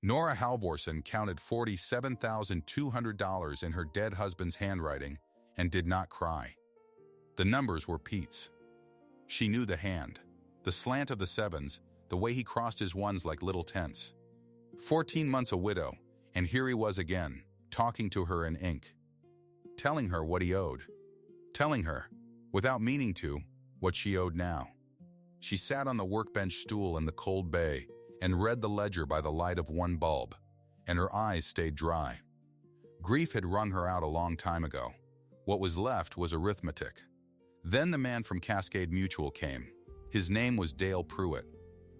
Nora Halvorsen counted $47,200 in her dead husband's handwriting and did not cry. The numbers were Pete's. She knew the hand, the slant of the sevens, the way he crossed his ones like little tents. 14 months a widow, and here he was again, talking to her in ink. Telling her what he owed. Telling her, without meaning to, what she owed now. She sat on the workbench stool in the cold bay and read the ledger by the light of one bulb, and her eyes stayed dry. Grief had wrung her out a long time ago. What was left was arithmetic. Then the man from Cascade Mutual came. His name was Dale Pruitt.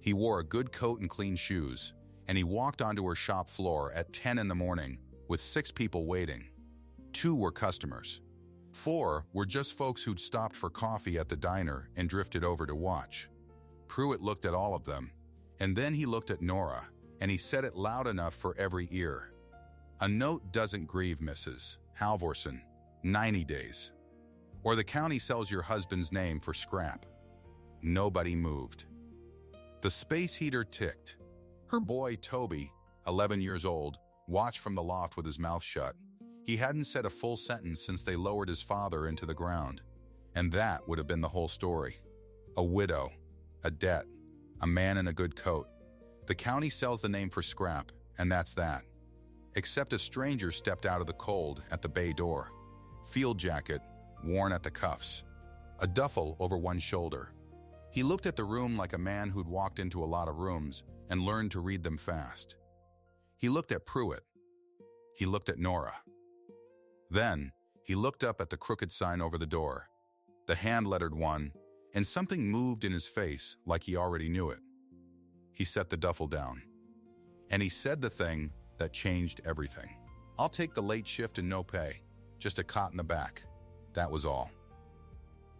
He wore a good coat and clean shoes, and he walked onto her shop floor at 10 in the morning with 6 people waiting. 2 were customers. 4 were just folks who'd stopped for coffee at the diner and drifted over to watch. Pruitt looked at all of them, and then he looked at Nora, and he said it loud enough for every ear. "A note doesn't grieve, Mrs. Halvorsen. 90 days. Or the county sells your husband's name for scrap." Nobody moved. The space heater ticked. Her boy, Toby, 11 years old, watched from the loft with his mouth shut. He hadn't said a full sentence since they lowered his father into the ground. And that would have been the whole story. A widow, a debt, a man in a good coat. The county sells the name for scrap, and that's that. Except a stranger stepped out of the cold at the bay door. Field jacket, worn at the cuffs. A duffel over one shoulder. He looked at the room like a man who'd walked into a lot of rooms and learned to read them fast. He looked at Pruitt. He looked at Nora. Then, he looked up at the crooked sign over the door, the hand-lettered one, and something moved in his face like he already knew it. He set the duffel down. And he said the thing that changed everything. "I'll take the late shift and no pay, just a cot in the back." That was all.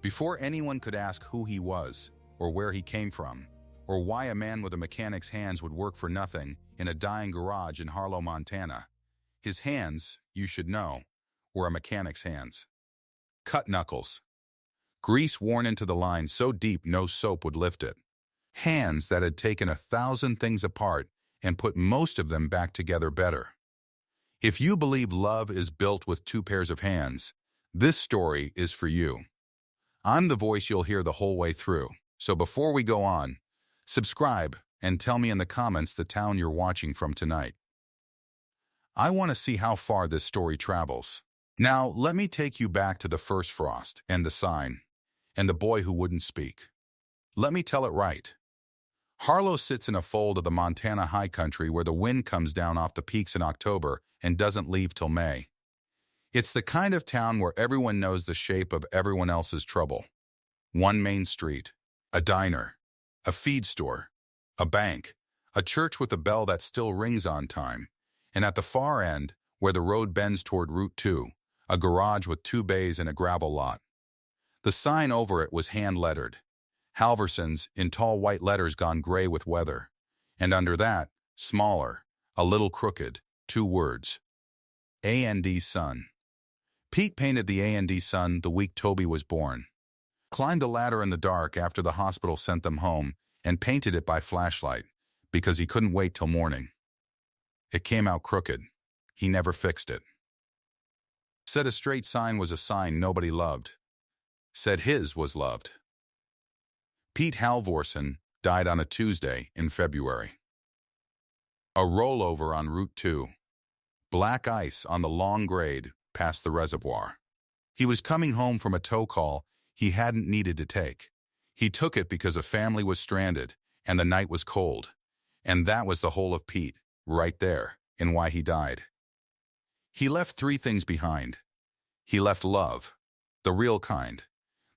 Before anyone could ask who he was, or where he came from, or why a man with a mechanic's hands would work for nothing in a dying garage in Harlow, Montana, his hands, you should know, were a mechanic's hands. Cut knuckles. Grease worn into the line so deep no soap would lift it. Hands that had taken 1,000 things apart and put most of them back together better. If you believe love is built with 2 pairs of hands, this story is for you. I'm the voice you'll hear the whole way through, so before we go on, subscribe and tell me in the comments the town you're watching from tonight. I want to see how far this story travels. Now, let me take you back to the first frost and the sign, and the boy who wouldn't speak. Let me tell it right. Harlow sits in a fold of the Montana high country where the wind comes down off the peaks in October and doesn't leave till May. It's the kind of town where everyone knows the shape of everyone else's trouble. One main street, a diner, a feed store, a bank, a church with a bell that still rings on time, and at the far end, where the road bends toward Route 2, a garage with 2 bays and a gravel lot. The sign over it was hand-lettered, Halvorsen's in tall white letters gone gray with weather, and under that, smaller, a little crooked, 2 words. A&D Son. Pete painted the A&D Son the week Toby was born. Climbed a ladder in the dark after the hospital sent them home and painted it by flashlight because he couldn't wait till morning. It came out crooked. He never fixed it. Said a straight sign was a sign nobody loved. Said his was loved. Pete Halvorsen died on a Tuesday in February. A rollover on Route 2. Black ice on the long grade past the reservoir. He was coming home from a tow call he hadn't needed to take. He took it because a family was stranded and the night was cold. And that was the whole of Pete, right there, in why he died. He left 3 things behind. He left love, the real kind.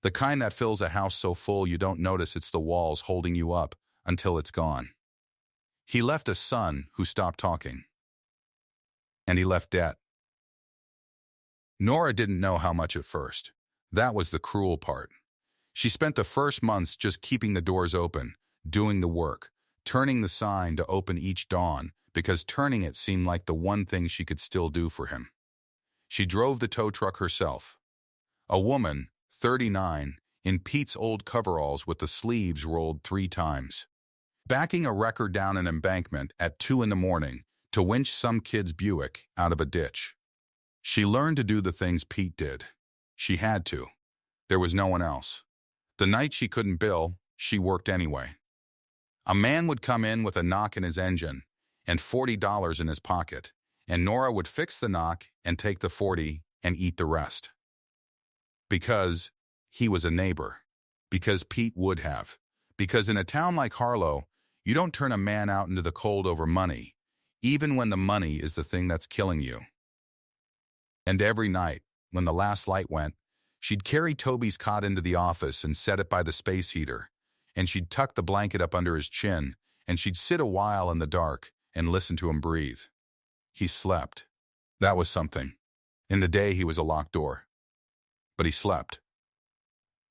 The kind that fills a house so full you don't notice it's the walls holding you up until it's gone. He left a son who stopped talking. And he left debt. Nora didn't know how much at first. That was the cruel part. She spent the first months just keeping the doors open, doing the work, turning the sign to open each dawn, because turning it seemed like the one thing she could still do for him. She drove the tow truck herself. A woman, 39, in Pete's old coveralls with the sleeves rolled 3 times. Backing a wrecker down an embankment at 2 in the morning to winch some kid's Buick out of a ditch. She learned to do the things Pete did. She had to. There was no one else. The night she couldn't bill, she worked anyway. A man would come in with a knock in his engine and $40 in his pocket, and Nora would fix the knock and take the 40 and eat the rest. Because he was a neighbor. Because Pete would have. Because in a town like Harlow, you don't turn a man out into the cold over money, even when the money is the thing that's killing you. And every night, when the last light went, she'd carry Toby's cot into the office and set it by the space heater, and she'd tuck the blanket up under his chin, and she'd sit a while in the dark and listen to him breathe. He slept. That was something. In the day, he was a locked door. But he slept.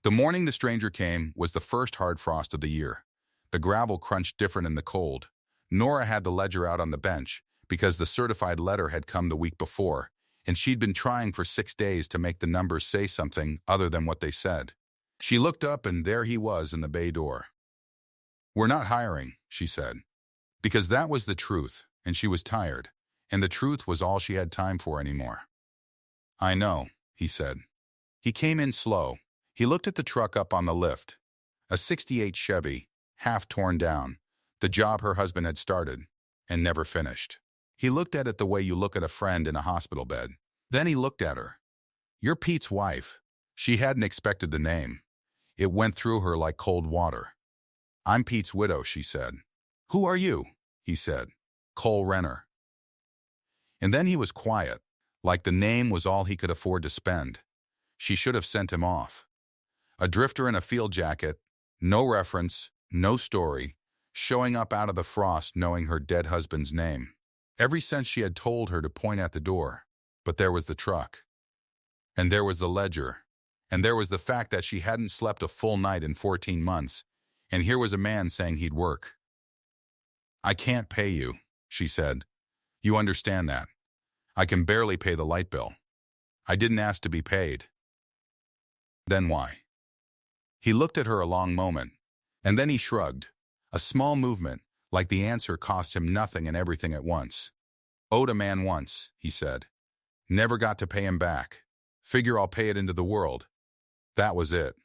The morning the stranger came was the first hard frost of the year. The gravel crunched different in the cold. Nora had the ledger out on the bench because the certified letter had come the week before, and she'd been trying for 6 days to make the numbers say something other than what they said. She looked up, and there he was in the bay door. "We're not hiring," she said. Because that was the truth, and she was tired, and the truth was all she had time for anymore. "I know," he said. He came in slow. He looked at the truck up on the lift. A '68 Chevy, half torn down, the job her husband had started and never finished. He looked at it the way you look at a friend in a hospital bed. Then he looked at her. "You're Pete's wife." She hadn't expected the name. It went through her like cold water. "I'm Pete's widow," she said. "Who are you?" he said. "Cole Renner." And then he was quiet, like the name was all he could afford to spend. She should have sent him off. A drifter in a field jacket, no reference, no story, showing up out of the frost knowing her dead husband's name. Every sense she had told her to point at the door, but there was the truck. And there was the ledger. And there was the fact that she hadn't slept a full night in 14 months, and here was a man saying he'd work. "I can't pay you," she said. "You understand that. I can barely pay the light bill. I didn't ask to be paid." "Then why?" He looked at her a long moment, and then he shrugged, a small movement, like the answer cost him nothing and everything at once. "Owed a man once," he said. "Never got to pay him back. Figure I'll pay it into the world." That was it.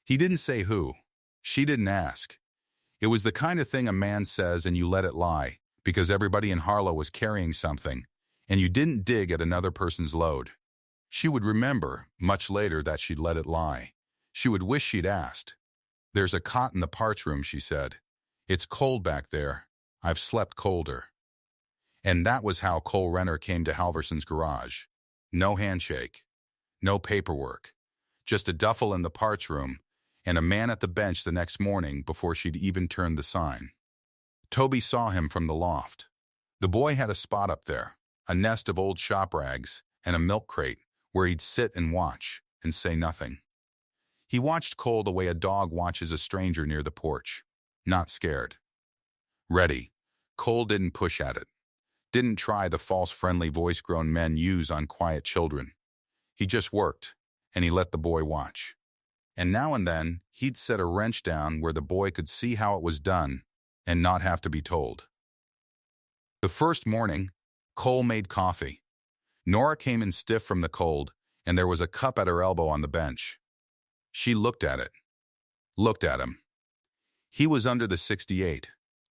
He didn't say who. She didn't ask. It was the kind of thing a man says and you let it lie, because everybody in Harlow was carrying something, and you didn't dig at another person's load. She would remember, much later, that she'd let it lie. She would wish she'd asked. "There's a cot in the parts room," she said. "It's cold back there. I've slept colder." And that was how Cole Renner came to Halvorsen's garage. No handshake. No paperwork. Just a duffel in the parts room, and a man at the bench the next morning before she'd even turned the sign. Toby saw him from the loft. The boy had a spot up there, a nest of old shop rags, and a milk crate, where he'd sit and watch, and say nothing. He watched Cole the way a dog watches a stranger near the porch, not scared. Ready. Cole didn't push at it. Didn't try the false friendly voice grown men use on quiet children. He just worked, and he let the boy watch. And now and then, he'd set a wrench down where the boy could see how it was done and not have to be told. The first morning, Cole made coffee. Nora came in stiff from the cold, and there was a cup at her elbow on the bench. She looked at it. Looked at him. He was under the '68,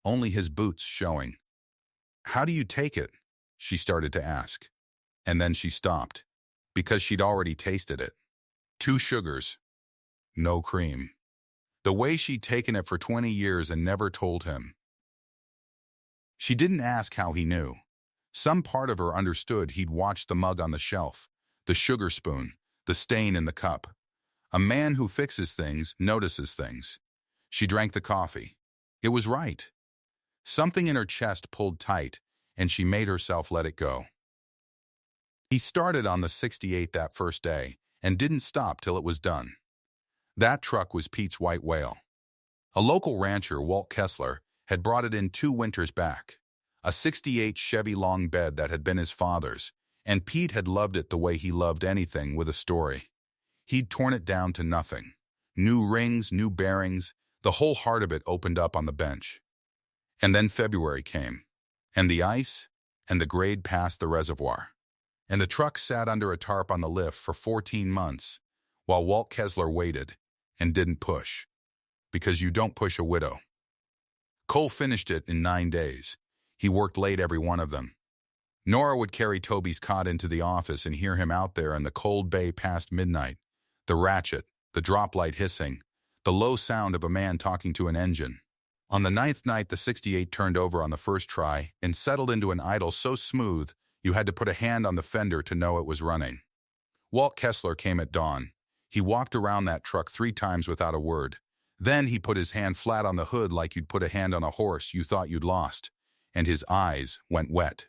only his boots showing. "How do you take it?" she started to ask. And then she stopped, because she'd already tasted it. 2 sugars. No cream. The way she'd taken it for 20 years and never told him. She didn't ask how he knew. Some part of her understood he'd watched the mug on the shelf, the sugar spoon, the stain in the cup. A man who fixes things notices things. She drank the coffee. It was right. Something in her chest pulled tight, and she made herself let it go. He started on the '68 that first day, and didn't stop till it was done. That truck was Pete's white whale. A local rancher, Walt Kessler, had brought it in 2 winters back. A '68 Chevy long bed that had been his father's, and Pete had loved it the way he loved anything with a story. He'd torn it down to nothing. New rings, new bearings, the whole heart of it opened up on the bench. And then February came. And the ice, and the grade past the reservoir. And the truck sat under a tarp on the lift for 14 months, while Walt Kessler waited and didn't push. Because you don't push a widow. Cole finished it in 9 days. He worked late every one of them. Nora would carry Toby's cot into the office and hear him out there in the cold bay past midnight. The ratchet, the drop light hissing, the low sound of a man talking to an engine. On the 9th night, the 68 turned over on the first try and settled into an idle so smooth you had to put a hand on the fender to know it was running. Walt Kessler came at dawn. He walked around that truck 3 times without a word. Then he put his hand flat on the hood like you'd put a hand on a horse you thought you'd lost, and his eyes went wet.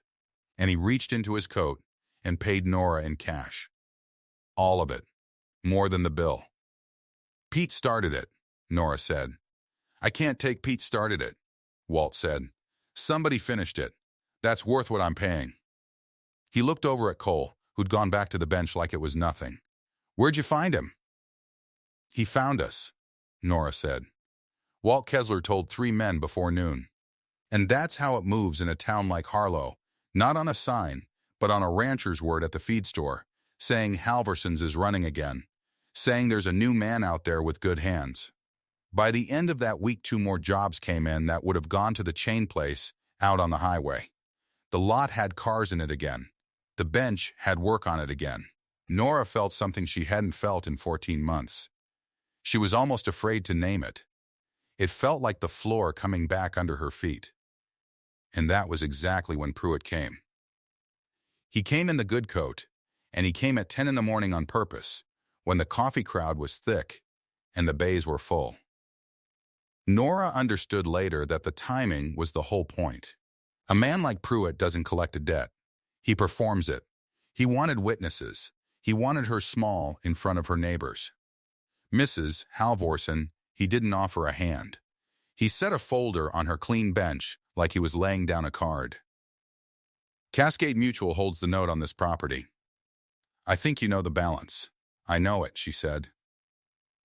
And he reached into his coat and paid Nora in cash. All of it. More than the bill. Pete started it, Nora said. I can't take Pete started it, Walt said. Somebody finished it. That's worth what I'm paying. He looked over at Cole, who'd gone back to the bench like it was nothing. Where'd you find him? He found us, Nora said. Walt Kessler told 3 men before noon. And that's how it moves in a town like Harlow, not on a sign, but on a rancher's word at the feed store, saying Halvorsen's is running again, saying there's a new man out there with good hands. By the end of that week, 2 more jobs came in that would have gone to the chain place out on the highway. The lot had cars in it again. The bench had work on it again. Nora felt something she hadn't felt in 14 months. She was almost afraid to name it. It felt like the floor coming back under her feet. And that was exactly when Pruitt came. He came in the good coat, and he came at 10 in the morning on purpose, when the coffee crowd was thick and the bays were full. Nora understood later that the timing was the whole point. A man like Pruitt doesn't collect a debt. He performs it. He wanted witnesses. He wanted her small in front of her neighbors. Mrs. Halvorsen, he didn't offer a hand. He set a folder on her clean bench like he was laying down a card. Cascade Mutual holds the note on this property. I think you know the balance. I know it, she said.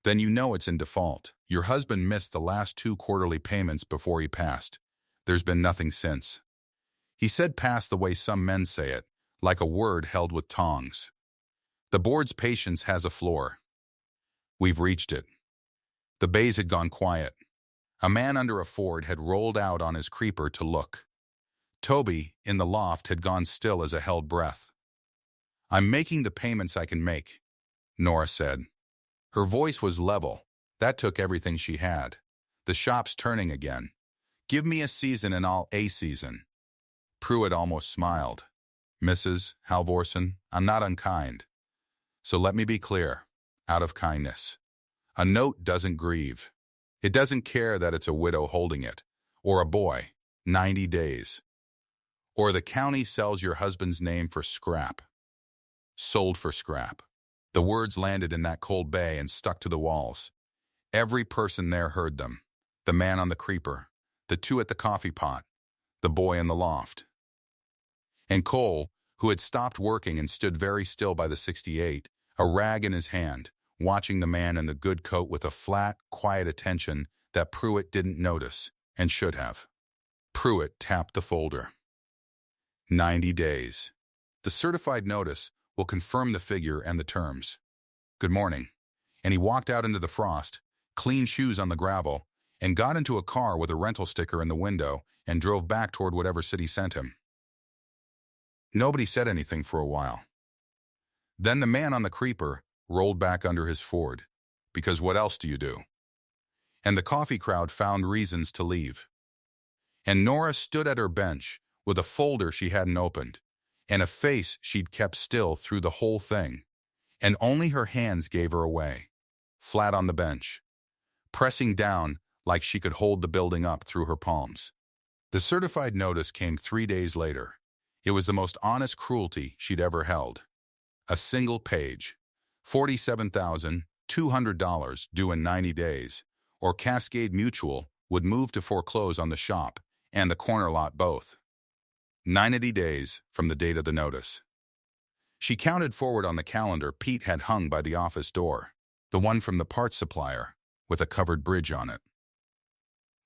Then you know it's in default. Your husband missed the last 2 quarterly payments before he passed. There's been nothing since. He said pass the way some men say it, like a word held with tongs. The board's patience has a floor. We've reached it. The bays had gone quiet. A man under a Ford had rolled out on his creeper to look. Toby, in the loft, had gone still as a held breath. I'm making the payments I can make, Nora said. Her voice was level. That took everything she had. The shop's turning again. Give me a season and I'll a season. Pruitt almost smiled. Mrs. Halvorsen, I'm not unkind. So let me be clear, out of kindness. A note doesn't grieve. It doesn't care that it's a widow holding it, or a boy, 90 days. Or the county sells your husband's name for scrap. Sold for scrap. The words landed in that cold bay and stuck to the walls. Every person there heard them. The man on the creeper, the 2 at the coffee pot, the boy in the loft. And Cole, who had stopped working and stood very still by the 68, a rag in his hand, watching the man in the good coat with a flat, quiet attention that Pruitt didn't notice and should have. Pruitt tapped the folder. 90 days. The certified notice will confirm the figure and the terms. Good morning. And he walked out into the frost, clean shoes on the gravel, and got into a car with a rental sticker in the window and drove back toward whatever city sent him. Nobody said anything for a while. Then the man on the creeper rolled back under his Ford, because what else do you do? And the coffee crowd found reasons to leave. And Nora stood at her bench with a folder she hadn't opened, and a face she'd kept still through the whole thing, and only her hands gave her away, flat on the bench, pressing down like she could hold the building up through her palms. The certified notice came 3 days later. It was the most honest cruelty she'd ever held. A single page, $47,200 due in 90 days, or Cascade Mutual would move to foreclose on the shop and the corner lot both. 90 days from the date of the notice. She counted forward on the calendar Pete had hung by the office door, the one from the parts supplier, with a covered bridge on it.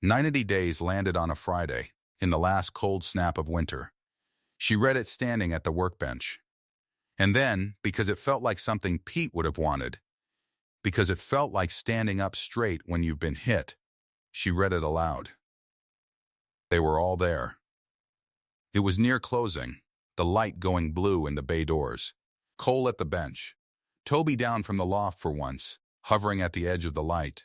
90 days landed on a Friday, in the last cold snap of winter. She read it standing at the workbench. And then, because it felt like something Pete would have wanted, because it felt like standing up straight when you've been hit, she read it aloud. They were all there. It was near closing, the light going blue in the bay doors. Cole at the bench, Toby down from the loft for once, hovering at the edge of the light,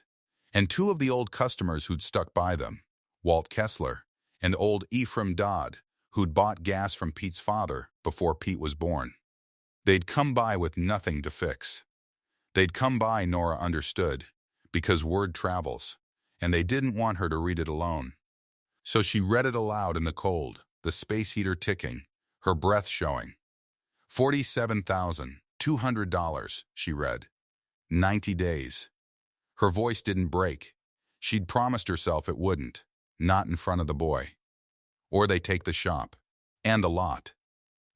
and two of the old customers who'd stuck by them, Walt Kessler and old Ephraim Dodd, who'd bought gas from Pete's father before Pete was born. They'd come by with nothing to fix. They'd come by, Nora understood, because word travels, and they didn't want her to read it alone. So she read it aloud in the cold, the space heater ticking, her breath showing. $47,200, she read. 90 days. Her voice didn't break. She'd promised herself it wouldn't, not in front of the boy. Or they take the shop, and the lot.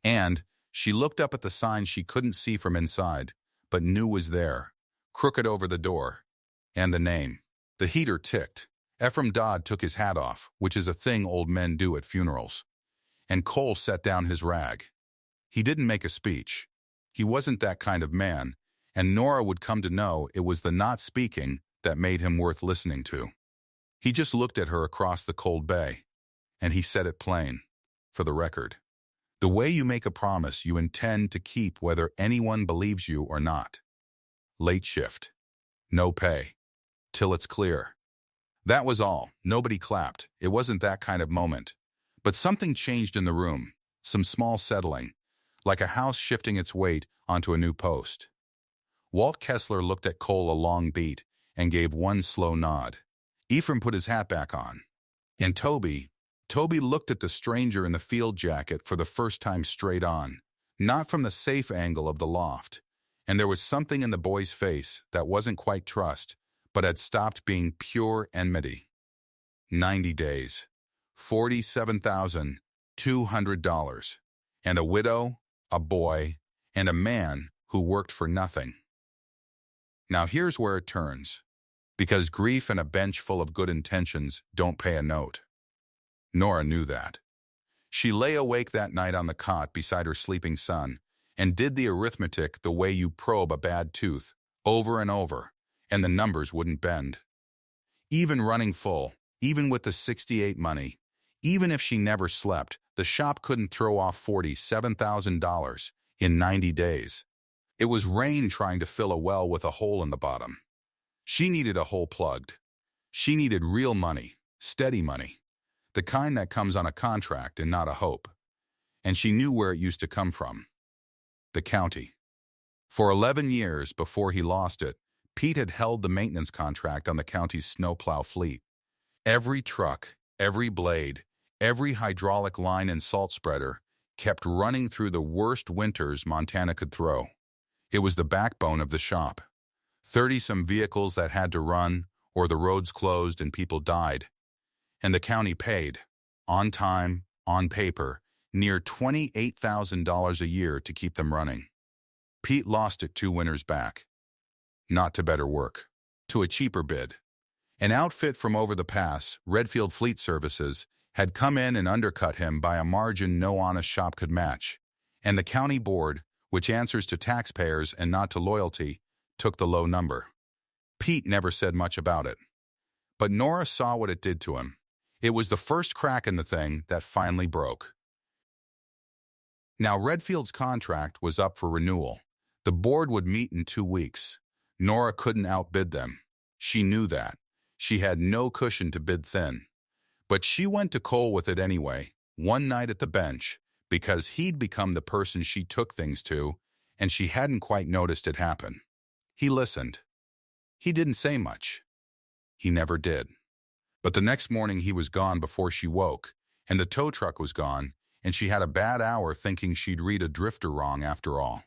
And she looked up at the sign she couldn't see from inside, but knew was there, crooked over the door. And the name. The heater ticked. Ephraim Dodd took his hat off, which is a thing old men do at funerals. And Cole set down his rag. He didn't make a speech. He wasn't that kind of man, and Nora would come to know it was the not speaking that made him worth listening to. He just looked at her across the cold bay, and he said it plain, for the record. The way you make a promise you intend to keep whether anyone believes you or not. Late shift. No pay. Till it's clear. That was all. Nobody clapped. It wasn't that kind of moment. But something changed in the room, some small settling, like a house shifting its weight onto a new post. Walt Kessler looked at Cole a long beat and gave one slow nod. Ephraim put his hat back on. And Toby looked at the stranger in the field jacket for the first time straight on, not from the safe angle of the loft. And there was something in the boy's face that wasn't quite trust, but had stopped being pure enmity. 90 days. $47,200. And a widow, a boy, and a man who worked for nothing. Now here's where it turns, because grief and a bench full of good intentions don't pay a note. Nora knew that. She lay awake that night on the cot beside her sleeping son and did the arithmetic the way you probe a bad tooth, over and over, and the numbers wouldn't bend. Even running full, even with the 68 money, even if she never slept, the shop couldn't throw off $47,000 in 90 days. It was rain trying to fill a well with a hole in the bottom. She needed a hole plugged. She needed real money, steady money, the kind that comes on a contract and not a hope. And she knew where it used to come from. The county. For 11 years before he lost it, Pete had held the maintenance contract on the county's snowplow fleet. Every truck, every blade, every hydraulic line and salt spreader kept running through the worst winters Montana could throw. It was the backbone of the shop. 30-some vehicles that had to run, or the roads closed and people died. And the county paid, on time, on paper, near $28,000 a year to keep them running. Pete lost it 2 winters back. Not to better work. To a cheaper bid. An outfit from over the pass, Redfield Fleet Services, had come in and undercut him by a margin no honest shop could match. And the county board, which answers to taxpayers and not to loyalty, took the low number. Pete never said much about it. But Nora saw what it did to him. It was the first crack in the thing that finally broke. Now Redfield's contract was up for renewal. The board would meet in 2 weeks. Nora couldn't outbid them. She knew that. She had no cushion to bid thin. But she went to Cole with it anyway, one night at the bench, because he'd become the person she took things to, and she hadn't quite noticed it happen. He listened. He didn't say much. He never did. But the next morning he was gone before she woke, and the tow truck was gone, and she had a bad hour thinking she'd read a drifter wrong after all.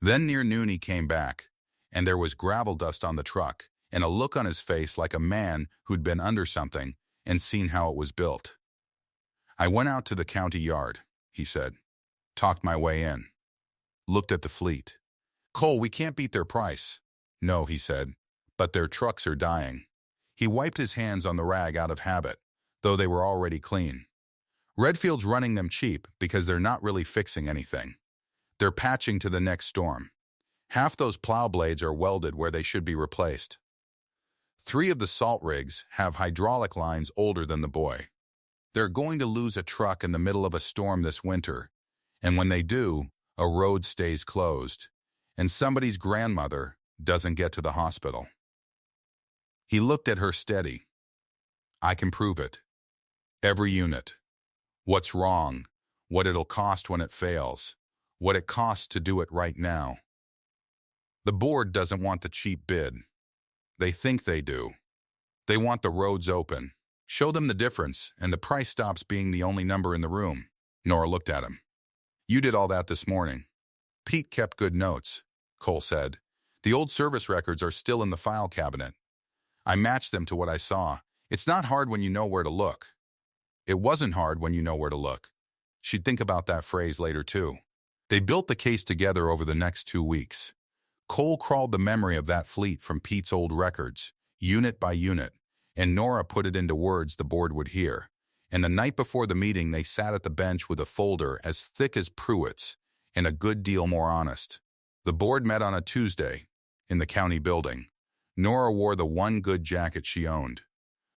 Then near noon he came back, and there was gravel dust on the truck, and a look on his face like a man who'd been under something and seen how it was built. I went out to the county yard, he said. Talked my way in. Looked at the fleet. Cole, we can't beat their price. No, he said, but their trucks are dying. He wiped his hands on the rag out of habit, though they were already clean. Redfield's running them cheap because they're not really fixing anything. They're patching to the next storm. Half those plow blades are welded where they should be replaced. 3 of the salt rigs have hydraulic lines older than the boy. They're going to lose a truck in the middle of a storm this winter, and when they do, a road stays closed, and somebody's grandmother doesn't get to the hospital. He looked at her steady. I can prove it. Every unit. What's wrong, what it'll cost when it fails, what it costs to do it right now. The board doesn't want the cheap bid. They think they do. They want the roads open. Show them the difference, and the price stops being the only number in the room. Nora looked at him. You did all that this morning. Pete kept good notes, Cole said. The old service records are still in the file cabinet. I matched them to what I saw. It's not hard when you know where to look. It wasn't hard when you know where to look. She'd think about that phrase later, too. They built the case together over the next 2 weeks. Cole crawled the memory of that fleet from Pete's old records, unit by unit, and Nora put it into words the board would hear. And the night before the meeting, they sat at the bench with a folder as thick as Pruitt's and a good deal more honest. The board met on a Tuesday in the county building. Nora wore the one good jacket she owned.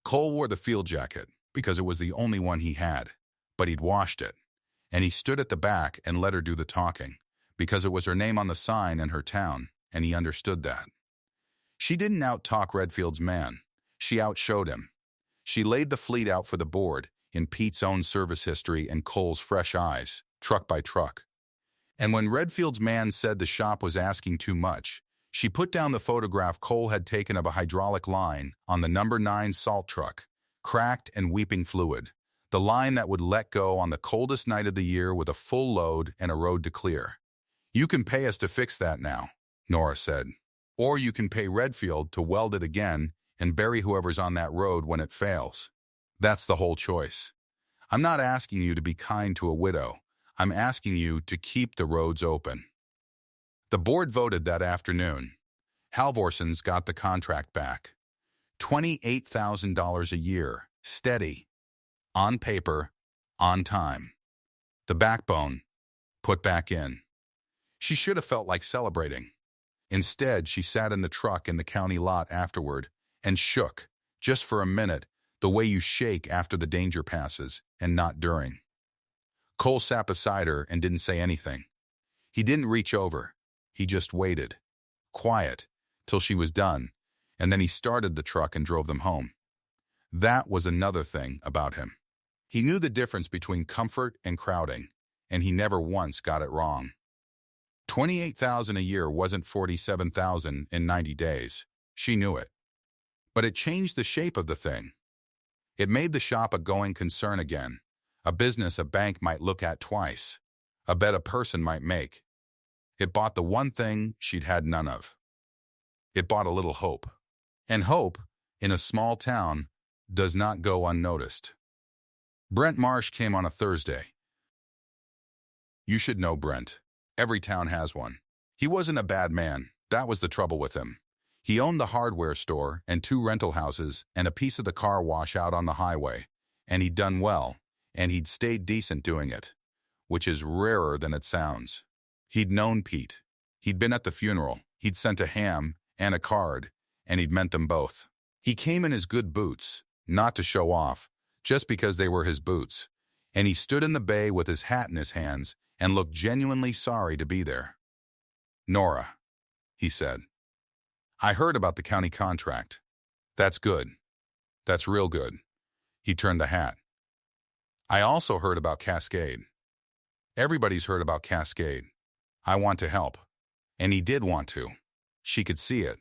Cole wore the field jacket because it was the only one he had, but he'd washed it. And he stood at the back and let her do the talking because it was her name on the sign and her town, and he understood that. She didn't out-talk Redfield's man. She outshowed him. She laid the fleet out for the board in Pete's own service history and Cole's fresh eyes, truck by truck. And when Redfield's man said the shop was asking too much, she put down the photograph Cole had taken of a hydraulic line on the number 9 salt truck, cracked and weeping fluid, the line that would let go on the coldest night of the year with a full load and a road to clear. You can pay us to fix that now, Nora said. Or you can pay Redfield to weld it again and bury whoever's on that road when it fails. That's the whole choice. I'm not asking you to be kind to a widow. I'm asking you to keep the roads open. The board voted that afternoon. Halvorsen's got the contract back. $28,000 a year, steady, on paper, on time. The backbone, put back in. She should have felt like celebrating. Instead, she sat in the truck in the county lot afterward and shook, just for a minute, the way you shake after the danger passes and not during. Cole sat beside her and didn't say anything. He didn't reach over. He just waited, quiet, till she was done, and then he started the truck and drove them home. That was another thing about him. He knew the difference between comfort and crowding, and he never once got it wrong. $28,000 a year wasn't $47,000 in 90 days. She knew it. But it changed the shape of the thing. It made the shop a going concern again, a business a bank might look at twice, a bet a person might make. It bought the one thing she'd had none of. It bought a little hope. And hope, in a small town, does not go unnoticed. Brent Marsh came on a Thursday. You should know Brent. Every town has one. He wasn't a bad man. That was the trouble with him. He owned the hardware store and 2 rental houses and a piece of the car wash out on the highway. And he'd done well, and he'd stayed decent doing it, which is rarer than it sounds. He'd known Pete. He'd been at the funeral. He'd sent a ham and a card, and he'd meant them both. He came in his good boots, not to show off, just because they were his boots, and he stood in the bay with his hat in his hands and looked genuinely sorry to be there. Nora, he said, I heard about the county contract. That's good. That's real good. He turned the hat. I also heard about Cascade. Everybody's heard about Cascade. I want to help. And he did want to. She could see it.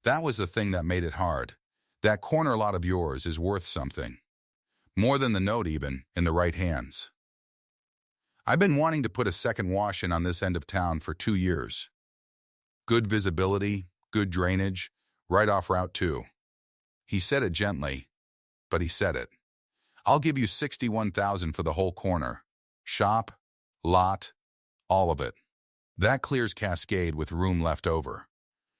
That was the thing that made it hard. That corner lot of yours is worth something. More than the note even, in the right hands. I've been wanting to put a second wash in on this end of town for 2 years. Good visibility, good drainage, right off Route 2. He said it gently, but he said it. I'll give you $61,000 for the whole corner. Shop, lot, all of it. That clears Cascade with room left over.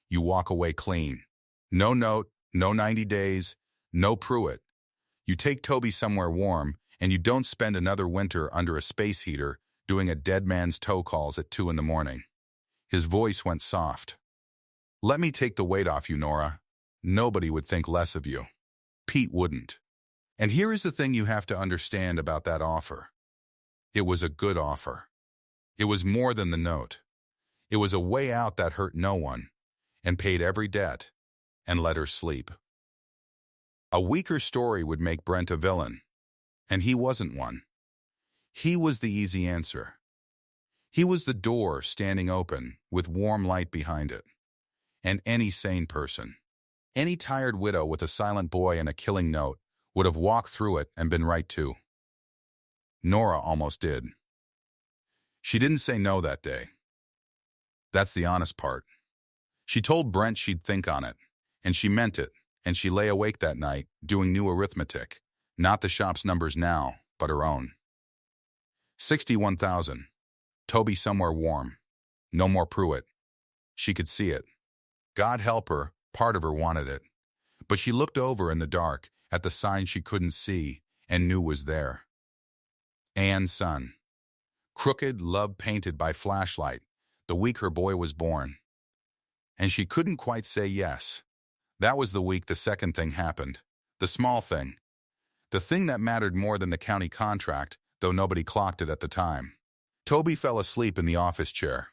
You walk away clean. No note, no 90 days, no Pruitt. You take Toby somewhere warm and you don't spend another winter under a space heater doing a dead man's toe calls at 2 in the morning. His voice went soft. Let me take the weight off you, Nora. Nobody would think less of you. Pete wouldn't. And here is the thing you have to understand about that offer. It was a good offer. It was more than the note. It was a way out that hurt no one, and paid every debt, and let her sleep. A weaker story would make Brent a villain, and he wasn't one. He was the easy answer. He was the door standing open with warm light behind it. And any sane person, any tired widow with a silent boy and a killing note would have walked through it and been right too. Nora almost did. She didn't say no that day. That's the honest part. She told Brent she'd think on it, and she meant it, and she lay awake that night doing new arithmetic, not the shop's numbers now, but her own. 61,000. Toby somewhere warm. No more Pruitt. She could see it. God help her, part of her wanted it. But she looked over in the dark at the sign she couldn't see and knew was there. Anne's son. Crooked, love painted by flashlight, the week her boy was born. And she couldn't quite say yes. That was the week the second thing happened. The small thing. The thing that mattered more than the county contract, though nobody clocked it at the time. Toby fell asleep in the office chair.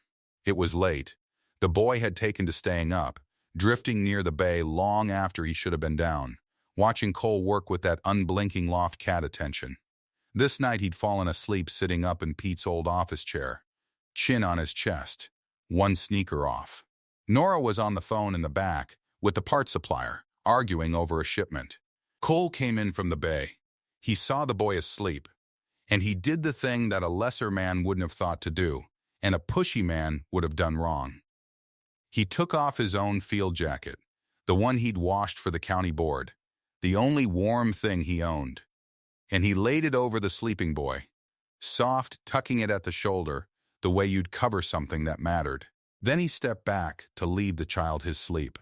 It was late. The boy had taken to staying up, drifting near the bay long after he should have been down, watching Cole work with that unblinking loft cat attention. This night he'd fallen asleep sitting up in Pete's old office chair, chin on his chest, one sneaker off. Nora was on the phone in the back with the part supplier, arguing over a shipment. Cole came in from the bay. He saw the boy asleep, and he did the thing that a lesser man wouldn't have thought to do, and a pushy man would have done wrong. He took off his own field jacket, the one he'd washed for the county board, the only warm thing he owned, and he laid it over the sleeping boy, soft, tucking it at the shoulder, the way you'd cover something that mattered. Then he stepped back to leave the child his sleep.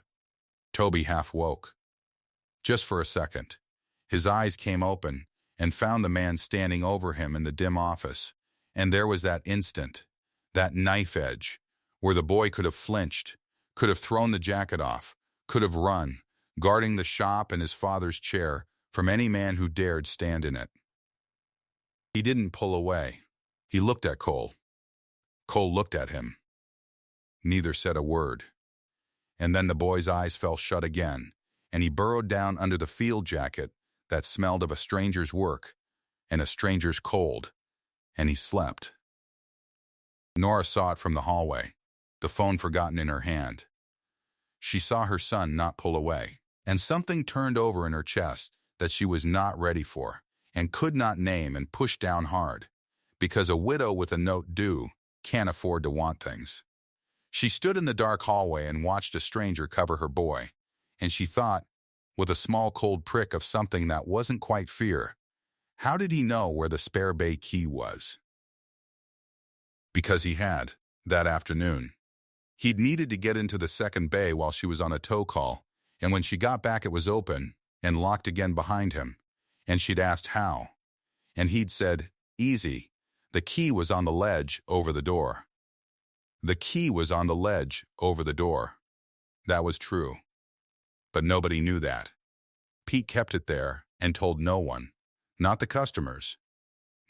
Toby half woke. Just for a second. His eyes came open and found the man standing over him in the dim office, and there was that instant, that knife edge, where the boy could have flinched, could have thrown the jacket off, could have run, guarding the shop and his father's chair from any man who dared stand in it. He didn't pull away. He looked at Cole. Cole looked at him. Neither said a word. And then the boy's eyes fell shut again, and he burrowed down under the field jacket that smelled of a stranger's work and a stranger's cold, and he slept. Nora saw it from the hallway, the phone forgotten in her hand. She saw her son not pull away, and something turned over in her chest that she was not ready for and could not name and push down hard, because a widow with a note due can't afford to want things. She stood in the dark hallway and watched a stranger cover her boy, and she thought, with a small cold prick of something that wasn't quite fear, how did he know where the spare bay key was? Because he had, that afternoon. He'd needed to get into the second bay while she was on a tow call, and when she got back it was open and locked again behind him, and she'd asked how. And he'd said, easy, the key was on the ledge over the door. The key was on the ledge over the door. That was true. But nobody knew that. Pete kept it there and told no one, not the customers,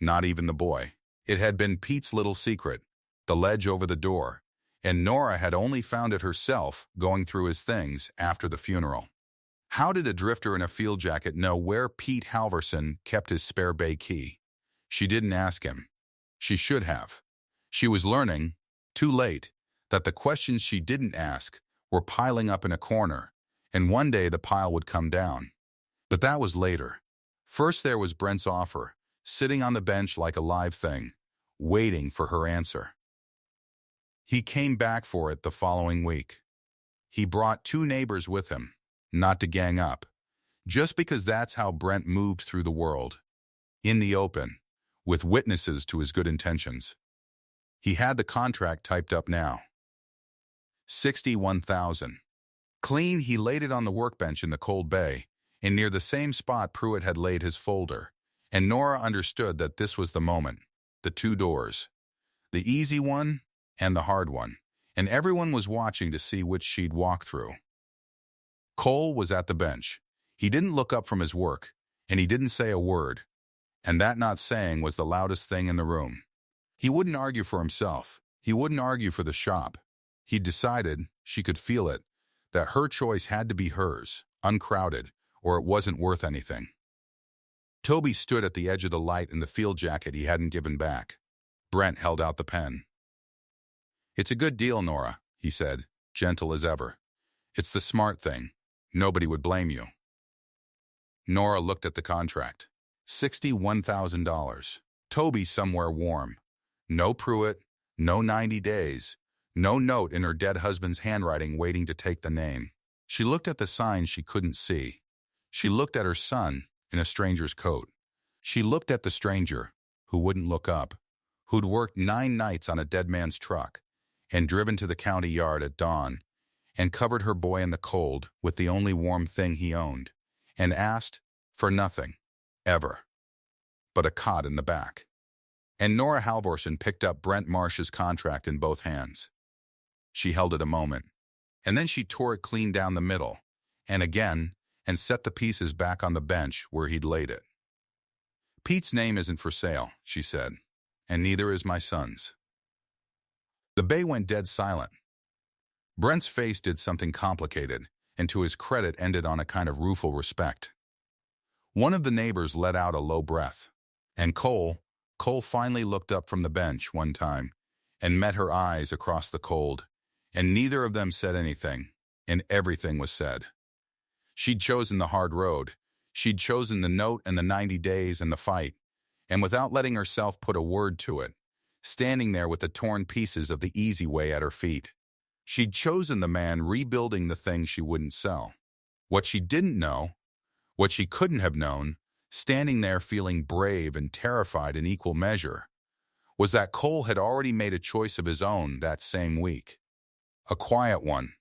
not even the boy. It had been Pete's little secret, the ledge over the door, and Nora had only found it herself going through his things after the funeral. How did a drifter in a field jacket know where Pete Halvorsen kept his spare bay key? She didn't ask him. She should have. She was learning, too late, that the questions she didn't ask were piling up in a corner, and one day the pile would come down. But that was later. First there was Brent's offer, sitting on the bench like a live thing, waiting for her answer. He came back for it the following week. He brought 2 neighbors with him, not to gang up, just because that's how Brent moved through the world. In the open, with witnesses to his good intentions. He had the contract typed up now. 61,000. Clean, he laid it on the workbench in the cold bay, and near the same spot Pruitt had laid his folder, And Nora understood that this was the moment. The two doors. The easy one and the hard one. And everyone was watching to see which she'd walk through. Cole was at the bench. He didn't look up from his work, and he didn't say a word. And that not saying was the loudest thing in the room. He wouldn't argue for himself. He wouldn't argue for the shop. He'd decided, she could feel it, that her choice had to be hers, uncrowded, or it wasn't worth anything. Toby stood at the edge of the light in the field jacket he hadn't given back. Brent held out the pen. "It's a good deal, Nora," he said, gentle as ever. "It's the smart thing. Nobody would blame you." Nora looked at the contract. $61,000. Toby somewhere warm. No Pruitt, no 90 days, no note in her dead husband's handwriting waiting to take the name. She looked at the signs she couldn't see. She looked at her son in a stranger's coat. She looked at the stranger, who wouldn't look up, who'd worked 9 nights on a dead man's truck, and driven to the county yard at dawn, and covered her boy in the cold with the only warm thing he owned, and asked for nothing, ever, but a cot in the back. And Nora Halvorsen picked up Brent Marsh's contract in both hands. She held it a moment, and then she tore it clean down the middle, and again, and set the pieces back on the bench where he'd laid it. "Pete's name isn't for sale," she said, "and neither is my son's." The bay went dead silent. Brent's face did something complicated, and to his credit ended on a kind of rueful respect. One of the neighbors let out a low breath, and Cole finally looked up from the bench one time and met her eyes across the cold, and neither of them said anything, and everything was said. She'd chosen the hard road. She'd chosen the note and the 90 days and the fight, and without letting herself put a word to it, standing there with the torn pieces of the easy way at her feet. She'd chosen the man rebuilding the thing she wouldn't sell. What she didn't know, what she couldn't have known, standing there feeling brave and terrified in equal measure, was that Cole had already made a choice of his own that same week. A quiet one.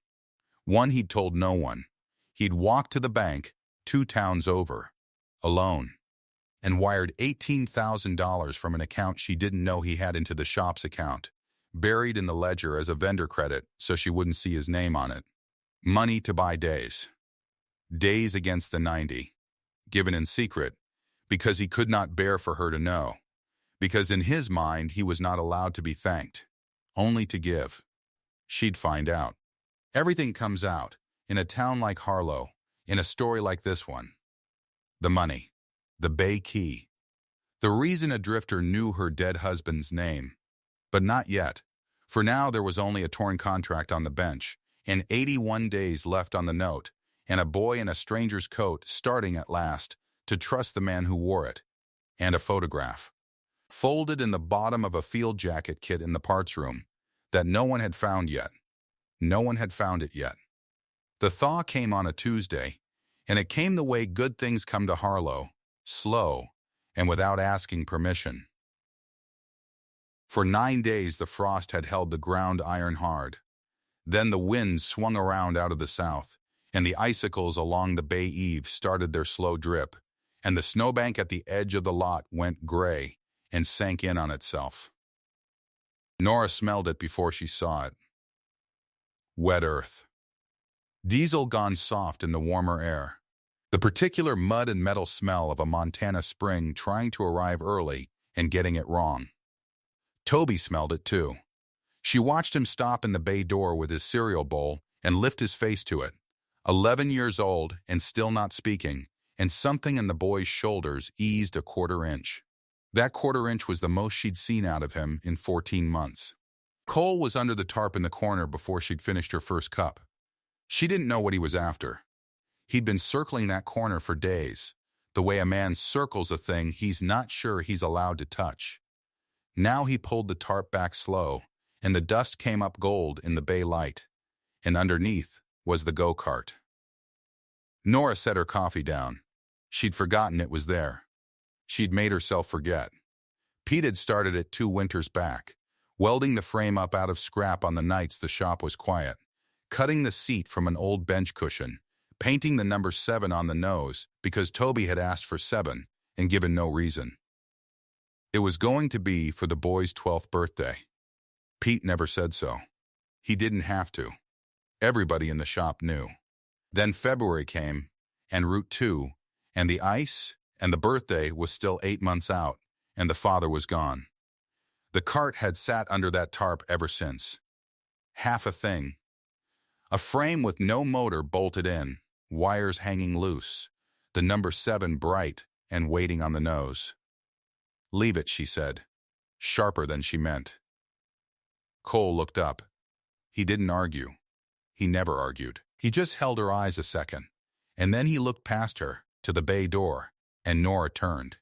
One he'd told no one. He'd walked to the bank 2 towns over, alone, and wired $18,000 from an account she didn't know he had into the shop's account, buried in the ledger as a vendor credit so she wouldn't see his name on it. Money to buy days. Days against the 90. Given in secret, because he could not bear for her to know. Because in his mind he was not allowed to be thanked, only to give. She'd find out. Everything comes out, in a town like Harlow, in a story like this one. The money. The Bay Key. The reason a drifter knew her dead husband's name. But not yet. For now there was only a torn contract on the bench, and 81 days left on the note, and a boy in a stranger's coat starting at last to trust the man who wore it, and a photograph, folded in the bottom of a field jacket kit in the parts room, that no one had found yet. No one had found it yet. The thaw came on a Tuesday, and it came the way good things come to Harlow, slow, and without asking permission. For 9 days the frost had held the ground iron hard. Then the wind swung around out of the south, and the icicles along the bay eave started their slow drip, and the snowbank at the edge of the lot went gray and sank in on itself. Nora smelled it before she saw it. Wet earth. Diesel gone soft in the warmer air. The particular mud and metal smell of a Montana spring trying to arrive early and getting it wrong. Toby smelled it too. She watched him stop in the bay door with his cereal bowl and lift his face to it. 11 years old and still not speaking, and something in the boy's shoulders eased a 1/4 inch. That 1/4 inch was the most she'd seen out of him in 14 months. Cole was under the tarp in the corner before she'd finished her first cup. She didn't know what he was after. He'd been circling that corner for days, the way a man circles a thing he's not sure he's allowed to touch. Now he pulled the tarp back slow, and the dust came up gold in the bay light, and underneath was the go-kart. Nora set her coffee down. She'd forgotten it was there. She'd made herself forget. Pete had started it 2 winters back, welding the frame up out of scrap on the nights the shop was quiet, cutting the seat from an old bench cushion, painting the number 7 on the nose because Toby had asked for 7, and given no reason. It was going to be for the boy's 12th birthday. Pete never said so. He didn't have to. Everybody in the shop knew. Then February came, and Route 2, and the ice, and the birthday was still 8 months out, and the father was gone. The cart had sat under that tarp ever since. Half a thing. A frame with no motor bolted in, wires hanging loose, the number 7 bright and waiting on the nose. "Leave it," she said, sharper than she meant. Cole looked up. He didn't argue. He never argued. He just held her eyes a second, and then he looked past her to the bay door, and Nora turned.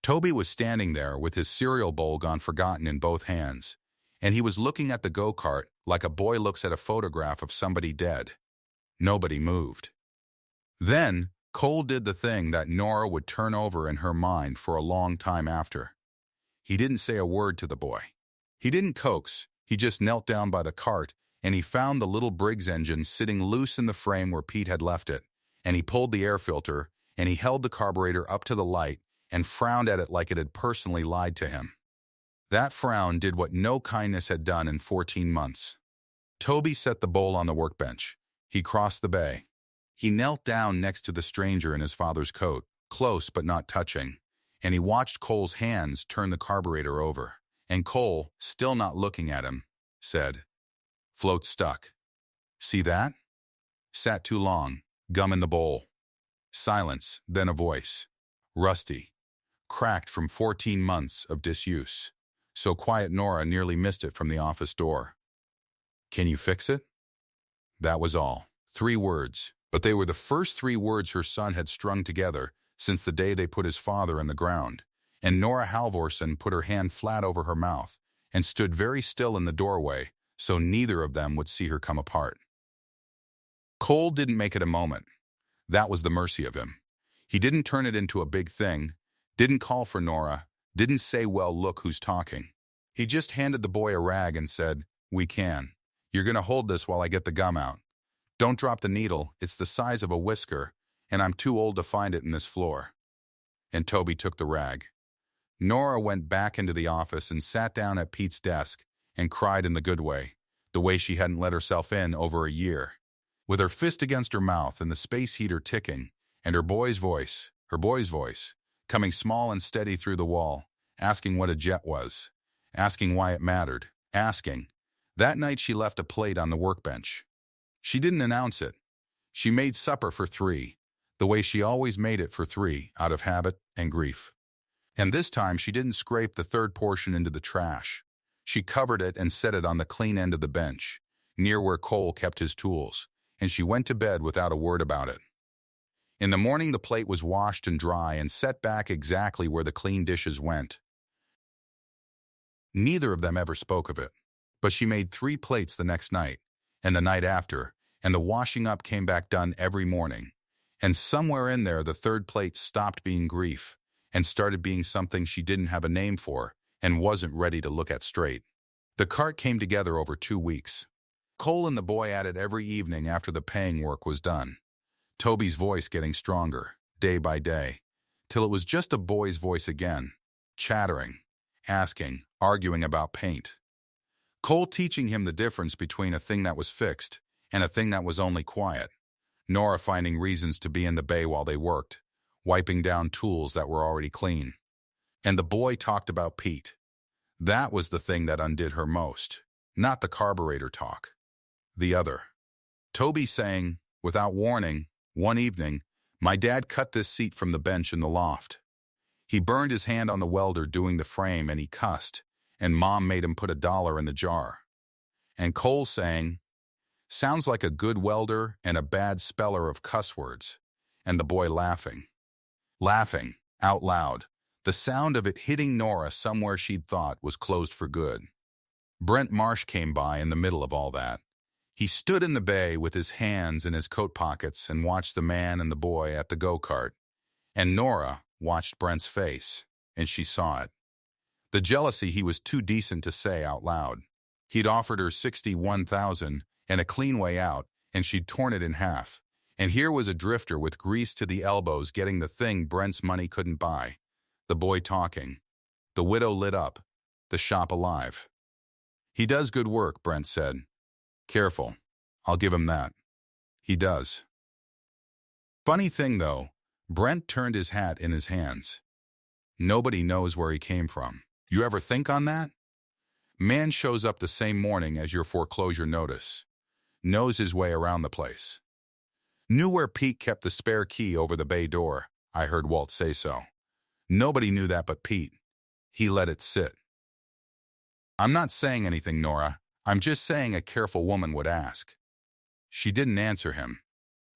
Toby was standing there with his cereal bowl gone forgotten in both hands, and he was looking at the go-kart like a boy looks at a photograph of somebody dead. Nobody moved. Then Cole did the thing that Nora would turn over in her mind for a long time after. He didn't say a word to the boy. He didn't coax. He just knelt down by the cart, and he found the little Briggs engine sitting loose in the frame where Pete had left it, and he pulled the air filter, and he held the carburetor up to the light and frowned at it like it had personally lied to him. That frown did what no kindness had done in 14 months. Toby set the bowl on the workbench. He crossed the bay. He knelt down next to the stranger in his father's coat, close but not touching, and he watched Cole's hands turn the carburetor over. And Cole, still not looking at him, said, "Float stuck. See that? Sat too long, gum in the bowl." Silence, then a voice. Rusty. Cracked from 14 months of disuse. So quiet Nora nearly missed it from the office door. "Can you fix it?" That was all. 3 words. But they were the first 3 words her son had strung together since the day they put his father in the ground. And Nora Halvorsen put her hand flat over her mouth and stood very still in the doorway so neither of them would see her come apart. Cole didn't make it a moment. That was the mercy of him. He didn't turn it into a big thing, didn't call for Nora, didn't say, "Well, look who's talking." He just handed the boy a rag and said, "We can. You're going to hold this while I get the gum out. Don't drop the needle, it's the size of a whisker, and I'm too old to find it in this floor." And Toby took the rag. Nora went back into the office and sat down at Pete's desk and cried in the good way, the way she hadn't let herself in over a year. With her fist against her mouth and the space heater ticking, and her boy's voice, coming small and steady through the wall, asking what a jet was, asking why it mattered, asking. That night she left a plate on the workbench. She didn't announce it. She made supper for 3, the way she always made it for 3, out of habit and grief. And this time she didn't scrape the 3rd portion into the trash. She covered it and set it on the clean end of the bench, near where Cole kept his tools, and she went to bed without a word about it. In the morning the plate was washed and dry and set back exactly where the clean dishes went. Neither of them ever spoke of it, but she made 3 plates the next night, and the night after, and the washing up came back done every morning. And somewhere in there the 3rd plate stopped being grief and started being something she didn't have a name for and wasn't ready to look at straight. The cart came together over 2 weeks. Cole and the boy at it every evening after the paying work was done. Toby's voice getting stronger, day by day, till it was just a boy's voice again, chattering, asking, arguing about paint. Cole teaching him the difference between a thing that was fixed and a thing that was only quiet. Nora finding reasons to be in the bay while they worked, wiping down tools that were already clean. And the boy talked about Pete. That was the thing that undid her most, not the carburetor talk. The other. Toby saying, without warning, one evening, "My dad cut this seat from the bench in the loft. He burned his hand on the welder doing the frame and he cussed, and Mom made him put $1 in the jar." And Cole saying, "Sounds like a good welder and a bad speller of cuss words." And the boy laughing. Laughing, out loud, the sound of it hitting Nora somewhere she'd thought was closed for good. Brent Marsh came by in the middle of all that. He stood in the bay with his hands in his coat pockets and watched the man and the boy at the go-kart. And Nora watched Brent's face, and she saw it. The jealousy he was too decent to say out loud. He'd offered her $61,000 and a clean way out, and she'd torn it in half. And here was a drifter with grease to the elbows getting the thing Brent's money couldn't buy. The boy talking. The widow lit up. The shop alive. "He does good work," Brent said. "Careful. I'll give him that. He does." Funny thing, though, Brent turned his hat in his hands. Nobody knows where he came from. You ever think on that? Man shows up the same morning as your foreclosure notice. Knows his way around the place. Knew where Pete kept the spare key over the bay door. I heard Walt say so. Nobody knew that but Pete. He let it sit. I'm not saying anything, Nora. I'm just saying a careful woman would ask. She didn't answer him.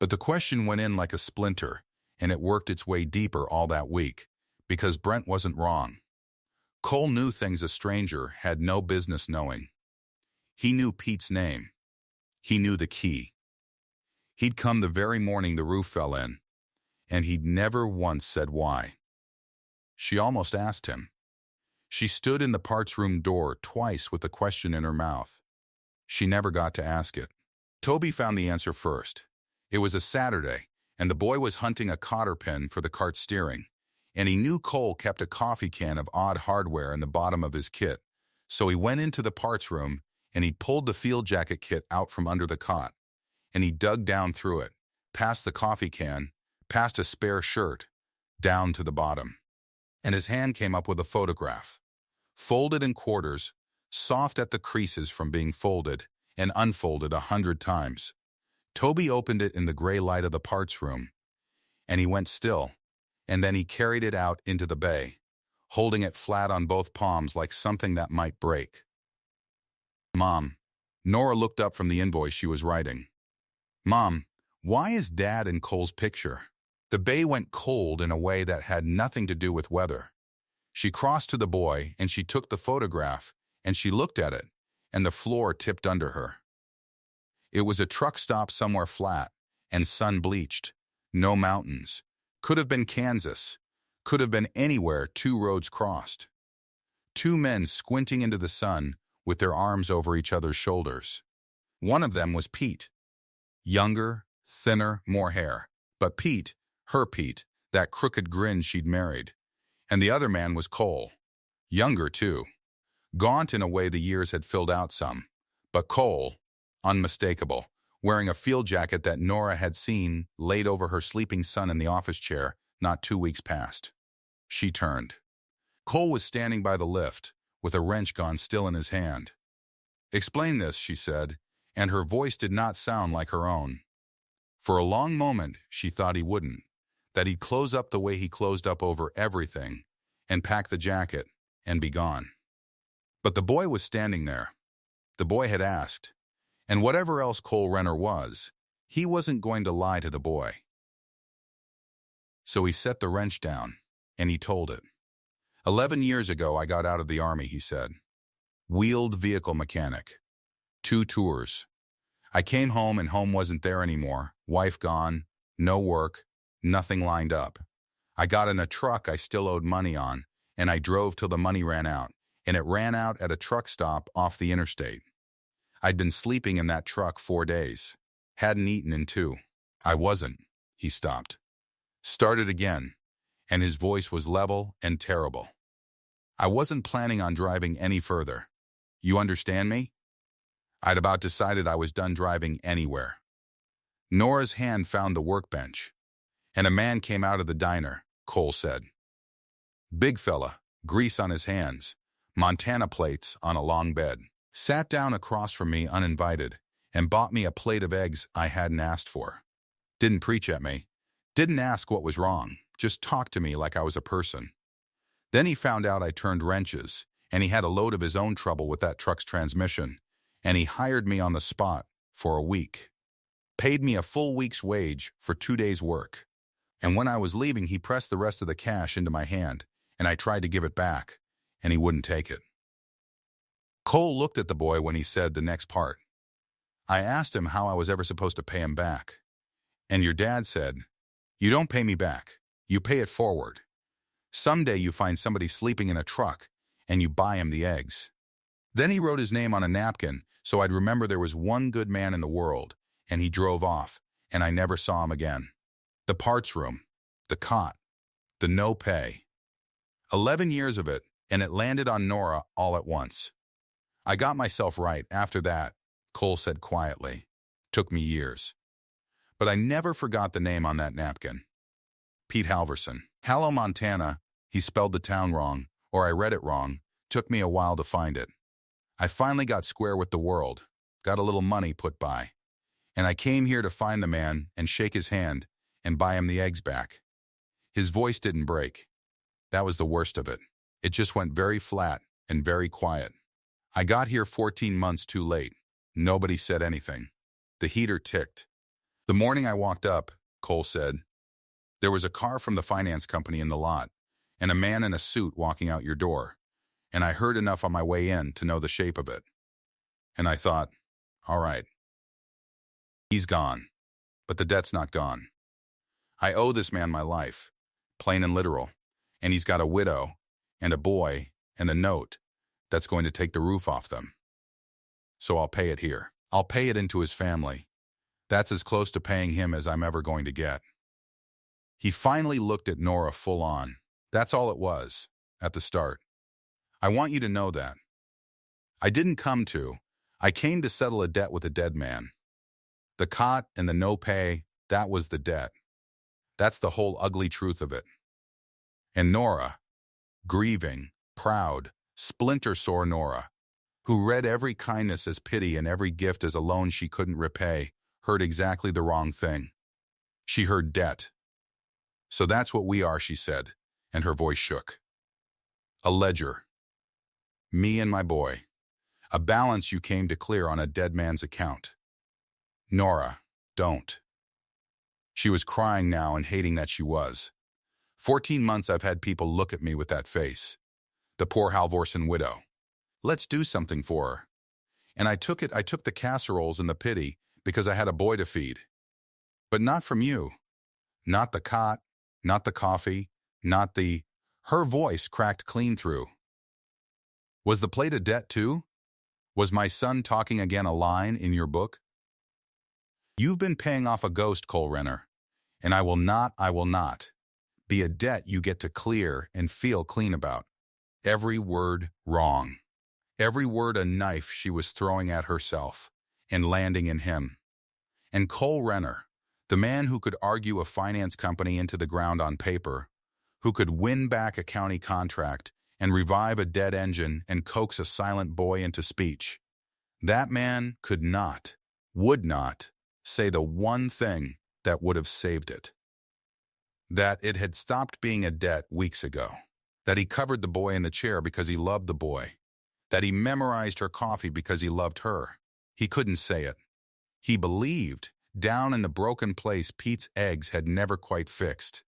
But the question went in like a splinter, and it worked its way deeper all that week, because Brent wasn't wrong. Cole knew things a stranger had no business knowing. He knew Pete's name. He knew the key. He'd come the very morning the roof fell in, and he'd never once said why. She almost asked him. She stood in the parts room door twice with the question in her mouth. She never got to ask it. Toby found the answer first. It was a Saturday, and the boy was hunting a cotter pin for the cart steering, and he knew Cole kept a coffee can of odd hardware in the bottom of his kit, so he went into the parts room, and he pulled the field jacket kit out from under the cot, and he dug down through it, past the coffee can, past a spare shirt, down to the bottom. And his hand came up with a photograph, folded in quarters, soft at the creases from being folded, and unfolded 100 times. Toby opened it in the gray light of the parts room, and he went still, and then he carried it out into the bay, holding it flat on both palms like something that might break. "Mom." Nora looked up from the invoice she was writing. "Mom, why is Dad in Cole's picture?" The bay went cold in a way that had nothing to do with weather. She crossed to the boy, and she took the photograph, and she looked at it, and the floor tipped under her. It was a truck stop somewhere flat and sun-bleached. No mountains. Could have been Kansas. Could have been anywhere 2 roads crossed. 2 men squinting into the sun with their arms over each other's shoulders. One of them was Pete. Younger, thinner, more hair. But Pete, her Pete, that crooked grin she'd married. And the other man was Cole. Younger, too. Gaunt in a way the years had filled out some. But Cole, unmistakable, wearing a field jacket that Nora had seen laid over her sleeping son in the office chair not 2 weeks past. She turned. Cole was standing by the lift, with a wrench gone still in his hand. "Explain this," she said, and her voice did not sound like her own. For a long moment, she thought he wouldn't, that he'd close up the way he closed up over everything, and pack the jacket, and be gone. But the boy was standing there. The boy had asked. And whatever else Cole Renner was, he wasn't going to lie to the boy. So he set the wrench down, and he told it. 11 years ago I got out of the Army, he said. Wheeled vehicle mechanic. 2 tours. I came home and home wasn't there anymore. Wife gone, no work, nothing lined up. I got in a truck I still owed money on, and I drove till the money ran out, and it ran out at a truck stop off the interstate. I'd been sleeping in that truck 4 days. Hadn't eaten in 2. I wasn't. He stopped. Started again, and his voice was level and terrible. I wasn't planning on driving any further. You understand me? I'd about decided I was done driving anywhere. Nora's hand found the workbench, and a man came out of the diner, Cole said. Big fella, grease on his hands, Montana plates on a long bed. Sat down across from me uninvited and bought me a plate of eggs I hadn't asked for. Didn't preach at me. Didn't ask what was wrong. Just talked to me like I was a person. Then he found out I turned wrenches, and he had a load of his own trouble with that truck's transmission, and he hired me on the spot for a week. Paid me a full week's wage for 2 days' work. And when I was leaving, he pressed the rest of the cash into my hand, and I tried to give it back, and he wouldn't take it. Cole looked at the boy when he said the next part. I asked him how I was ever supposed to pay him back. And your dad said, you don't pay me back. You pay it forward. Someday you find somebody sleeping in a truck, and you buy him the eggs. Then he wrote his name on a napkin, so I'd remember there was one good man in the world, and he drove off, and I never saw him again. The parts room, the cot, the no pay. 11 years of it, and it landed on Nora all at once. I got myself right after that, Cole said quietly. Took me years. But I never forgot the name on that napkin. Pete Halvorsen. Harlow, Montana. He spelled the town wrong, or I read it wrong. Took me a while to find it. I finally got square with the world, got a little money put by. And I came here to find the man and shake his hand and buy him the eggs back. His voice didn't break. That was the worst of it. It just went very flat and very quiet. I got here 14 months too late. Nobody said anything. The heater ticked. The morning I walked up, Cole said, there was a car from the finance company in the lot, and a man in a suit walking out your door, and I heard enough on my way in to know the shape of it. And I thought, all right. He's gone, but the debt's not gone. I owe this man my life, plain and literal, and he's got a widow and a boy and a note that's going to take the roof off them. So I'll pay it here. I'll pay it into his family. That's as close to paying him as I'm ever going to get. He finally looked at Nora full on. That's all it was, at the start. I want you to know that. I came to settle a debt with a dead man. The cot and the no pay, that was the debt. That's the whole ugly truth of it. And Nora, grieving, proud, splinter-sore Nora, who read every kindness as pity and every gift as a loan she couldn't repay, heard exactly the wrong thing. She heard debt. So that's what we are, she said, and her voice shook. A ledger. Me and my boy. A balance you came to clear on a dead man's account. Nora, don't. She was crying now and hating that she was. 14 months I've had people look at me with that face. The poor Halvorsen widow. Let's do something for her. And I took the casseroles and the pity because I had a boy to feed. But not from you. Not the cot, not the coffee, not the... Her voice cracked clean through. Was the plate a debt too? Was my son talking again a line in your book? You've been paying off a ghost, Cole Renner, and I will not be a debt you get to clear and feel clean about. Every word wrong. Every word a knife she was throwing at herself and landing in him. And Cole Renner, the man who could argue a finance company into the ground on paper, who could win back a county contract and revive a dead engine and coax a silent boy into speech. That man could not, would not, say the one thing that would have saved it. That it had stopped being a debt weeks ago. That he covered the boy in the chair because he loved the boy. That he memorized her coffee because he loved her. He couldn't say it. He believed, down in the broken place Pete's eggs had never quite fixed,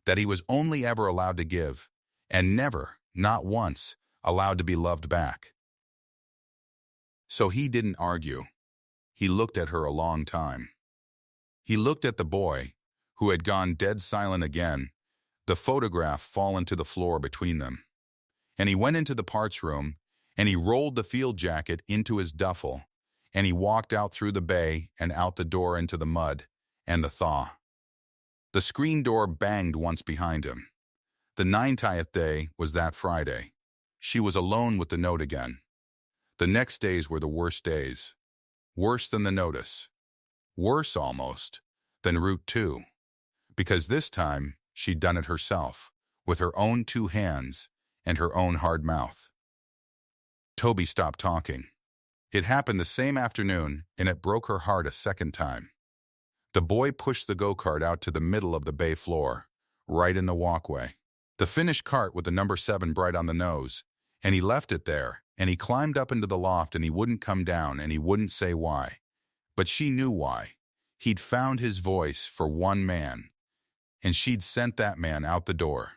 that he was only ever allowed to give, and never, not once, allowed to be loved back. So he didn't argue. He looked at her a long time. He looked at the boy, who had gone dead silent again, the photograph fallen to the floor between them. And he went into the parts room, and he rolled the field jacket into his duffel, and he walked out through the bay and out the door into the mud and the thaw. The screen door banged once behind him. The 90th day was that Friday. She was alone with the note again. The next days were the worst days. Worse than the notice. Worse, almost, than Route 2. Because this time, she'd done it herself, with her own 2 hands and her own hard mouth. Toby stopped talking. It happened the same afternoon, and it broke her heart a second time. The boy pushed the go-kart out to the middle of the bay floor, right in the walkway. The finished cart with the number 7 bright on the nose, and he left it there, and he climbed up into the loft, and he wouldn't come down, and he wouldn't say why. But she knew why. He'd found his voice for one man, and she'd sent that man out the door.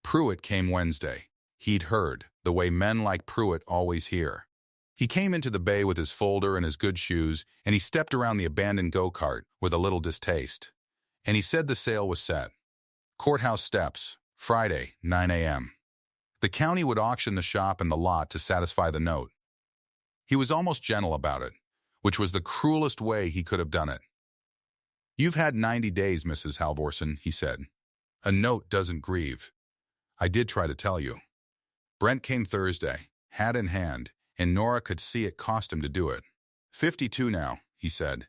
Pruitt came Wednesday. He'd heard, the way men like Pruitt always hear. He came into the bay with his folder and his good shoes, and he stepped around the abandoned go-kart with a little distaste. And he said the sale was set. Courthouse steps, Friday, 9 a.m. The county would auction the shop and the lot to satisfy the note. He was almost gentle about it, which was the cruelest way he could have done it. "You've had 90 days, Mrs. Halvorsen," he said. "A note doesn't grieve. I did try to tell you." Brent came Thursday, hat in hand, and Nora could see it cost him to do it. 52 now, he said.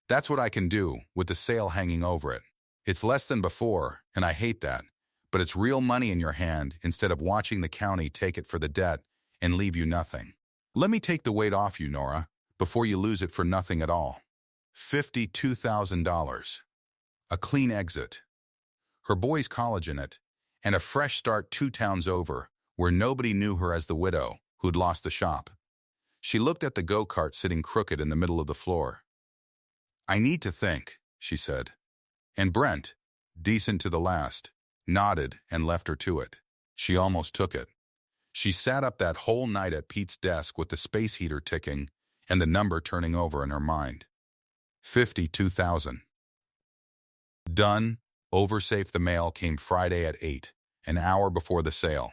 "That's what I can do, with the sale hanging over it. It's less than before, and I hate that, but it's real money in your hand instead of watching the county take it for the debt and leave you nothing. Let me take the weight off you, Nora, before you lose it for nothing at all. $52,000. A clean exit. Her boys' college in it, and a fresh start 2 towns over, where nobody knew her as the widow who'd lost the shop." She looked at the go-kart sitting crooked in the middle of the floor. "I need to think," she said. And Brent, decent to the last, nodded and left her to it. She almost took it. She sat up that whole night at Pete's desk with the space heater ticking and the number turning over in her mind. 52,000. Done. Oversafe the mail came Friday at 8, an hour before the sale.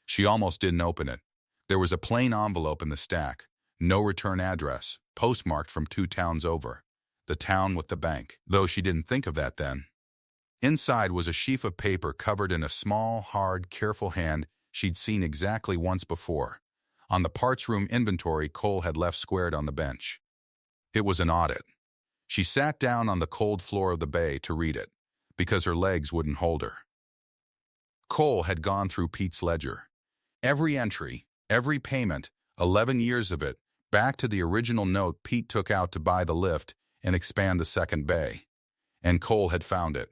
She almost didn't open it. There was a plain envelope in the stack, no return address, postmarked from 2 towns over, the town with the bank, though she didn't think of that then. Inside was a sheaf of paper covered in a small, hard, careful hand she'd seen exactly once before, on the parts room inventory Cole had left squared on the bench. It was an audit. She sat down on the cold floor of the bay to read it, because her legs wouldn't hold her. Cole had gone through Pete's ledger. Every entry, every payment, 11 years of it, back to the original note Pete took out to buy the lift and expand the second bay. And Cole had found it.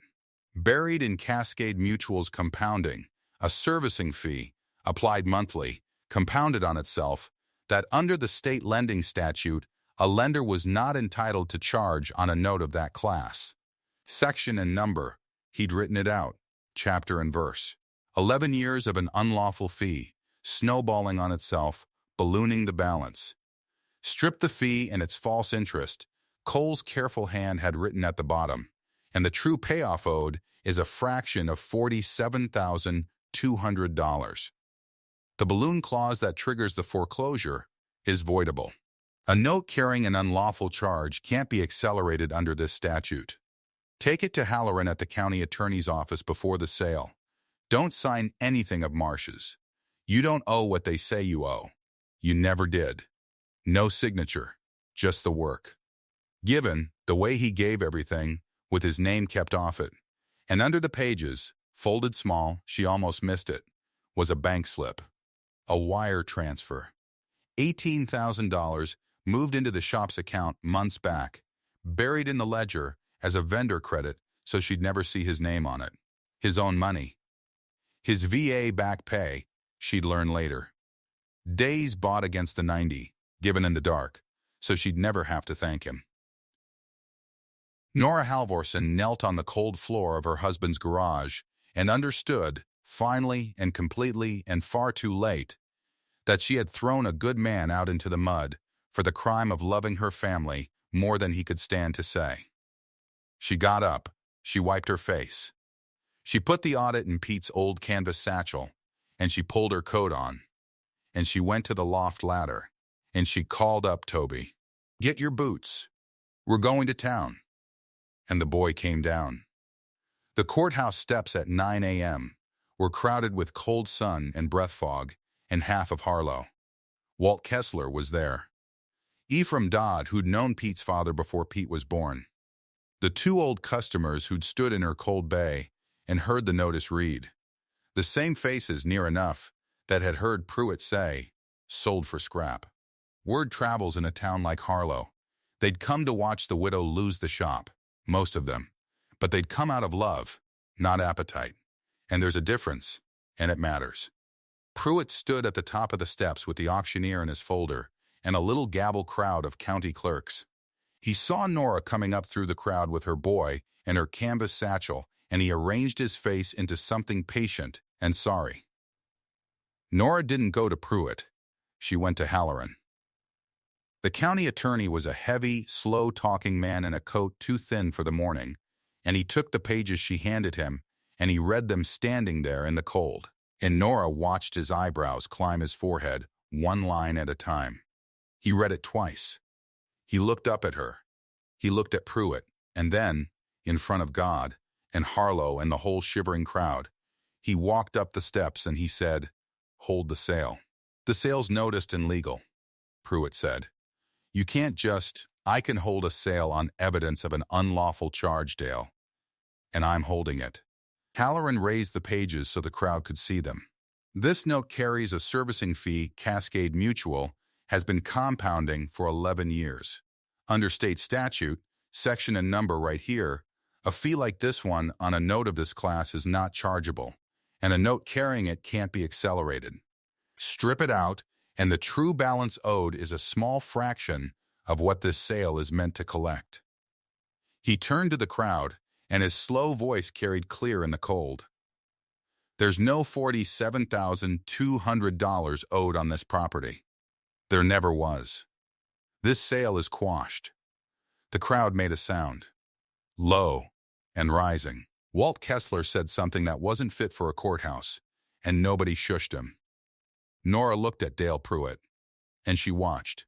Buried in Cascade Mutual's compounding, a servicing fee, applied monthly, compounded on itself, that under the state lending statute, a lender was not entitled to charge on a note of that class. Section and number, he'd written it out, chapter and verse. 11 years of an unlawful fee, snowballing on itself, ballooning the balance. Strip the fee and its false interest, Cole's careful hand had written at the bottom, and the true payoff owed is a fraction of $47,200. The balloon clause that triggers the foreclosure is voidable. A note carrying an unlawful charge can't be accelerated under this statute. Take it to Halloran at the county attorney's office before the sale. Don't sign anything of Marsh's. You don't owe what they say you owe. You never did. No signature, just the work. Given the way he gave everything, with his name kept off it, and under the pages, folded small, she almost missed it, was a bank slip. A wire transfer. $18,000 moved into the shop's account months back, buried in the ledger as a vendor credit so she'd never see his name on it. His own money. His VA back pay, she'd learn later. Days bought against the 90, given in the dark, so she'd never have to thank him. Nora Halvorsen knelt on the cold floor of her husband's garage and understood, finally and completely and far too late, that she had thrown a good man out into the mud for the crime of loving her family more than he could stand to say. She got up. She wiped her face. She put the audit in Pete's old canvas satchel, and she pulled her coat on. And she went to the loft ladder, and she called up Toby. "Get your boots. We're going to town." And the boy came down. The courthouse steps at 9 a.m. were crowded with cold sun and breath fog, and half of Harlow. Walt Kessler was there. Ephraim Dodd, who'd known Pete's father before Pete was born. The 2 old customers who'd stood in her cold bay and heard the notice read. The same faces, near enough, that had heard Pruitt say, "Sold for scrap." Word travels in a town like Harlow. They'd come to watch the widow lose the shop, most of them. But they'd come out of love, not appetite. And there's a difference, and it matters. Pruitt stood at the top of the steps with the auctioneer in his folder and a little gabble crowd of county clerks. He saw Nora coming up through the crowd with her boy and her canvas satchel, and he arranged his face into something patient and sorry. Nora didn't go to Pruitt. She went to Halloran. The county attorney was a heavy, slow-talking man in a coat too thin for the morning, and he took the pages she handed him, and he read them standing there in the cold. And Nora watched his eyebrows climb his forehead, one line at a time. He read it twice. He looked up at her. He looked at Pruitt, and then, in front of God and Harlow and the whole shivering crowd. He walked up the steps and he said, "Hold the sale." "The sale's noticed and legal," Pruitt said. "You can't just, I can hold a sale on evidence of an unlawful charge, Dale. And I'm holding it." Halloran raised the pages so the crowd could see them. "This note carries a servicing fee Cascade Mutual has been compounding for 11 years. Under state statute, section and number right here, a fee like this one on a note of this class is not chargeable, and a note carrying it can't be accelerated. Strip it out, and the true balance owed is a small fraction of what this sale is meant to collect." He turned to the crowd, and his slow voice carried clear in the cold. "There's no $47,200 owed on this property. There never was. This sale is quashed." The crowd made a sound, low and rising. Walt Kessler said something that wasn't fit for a courthouse, and nobody shushed him. Nora looked at Dale Pruitt, and she watched.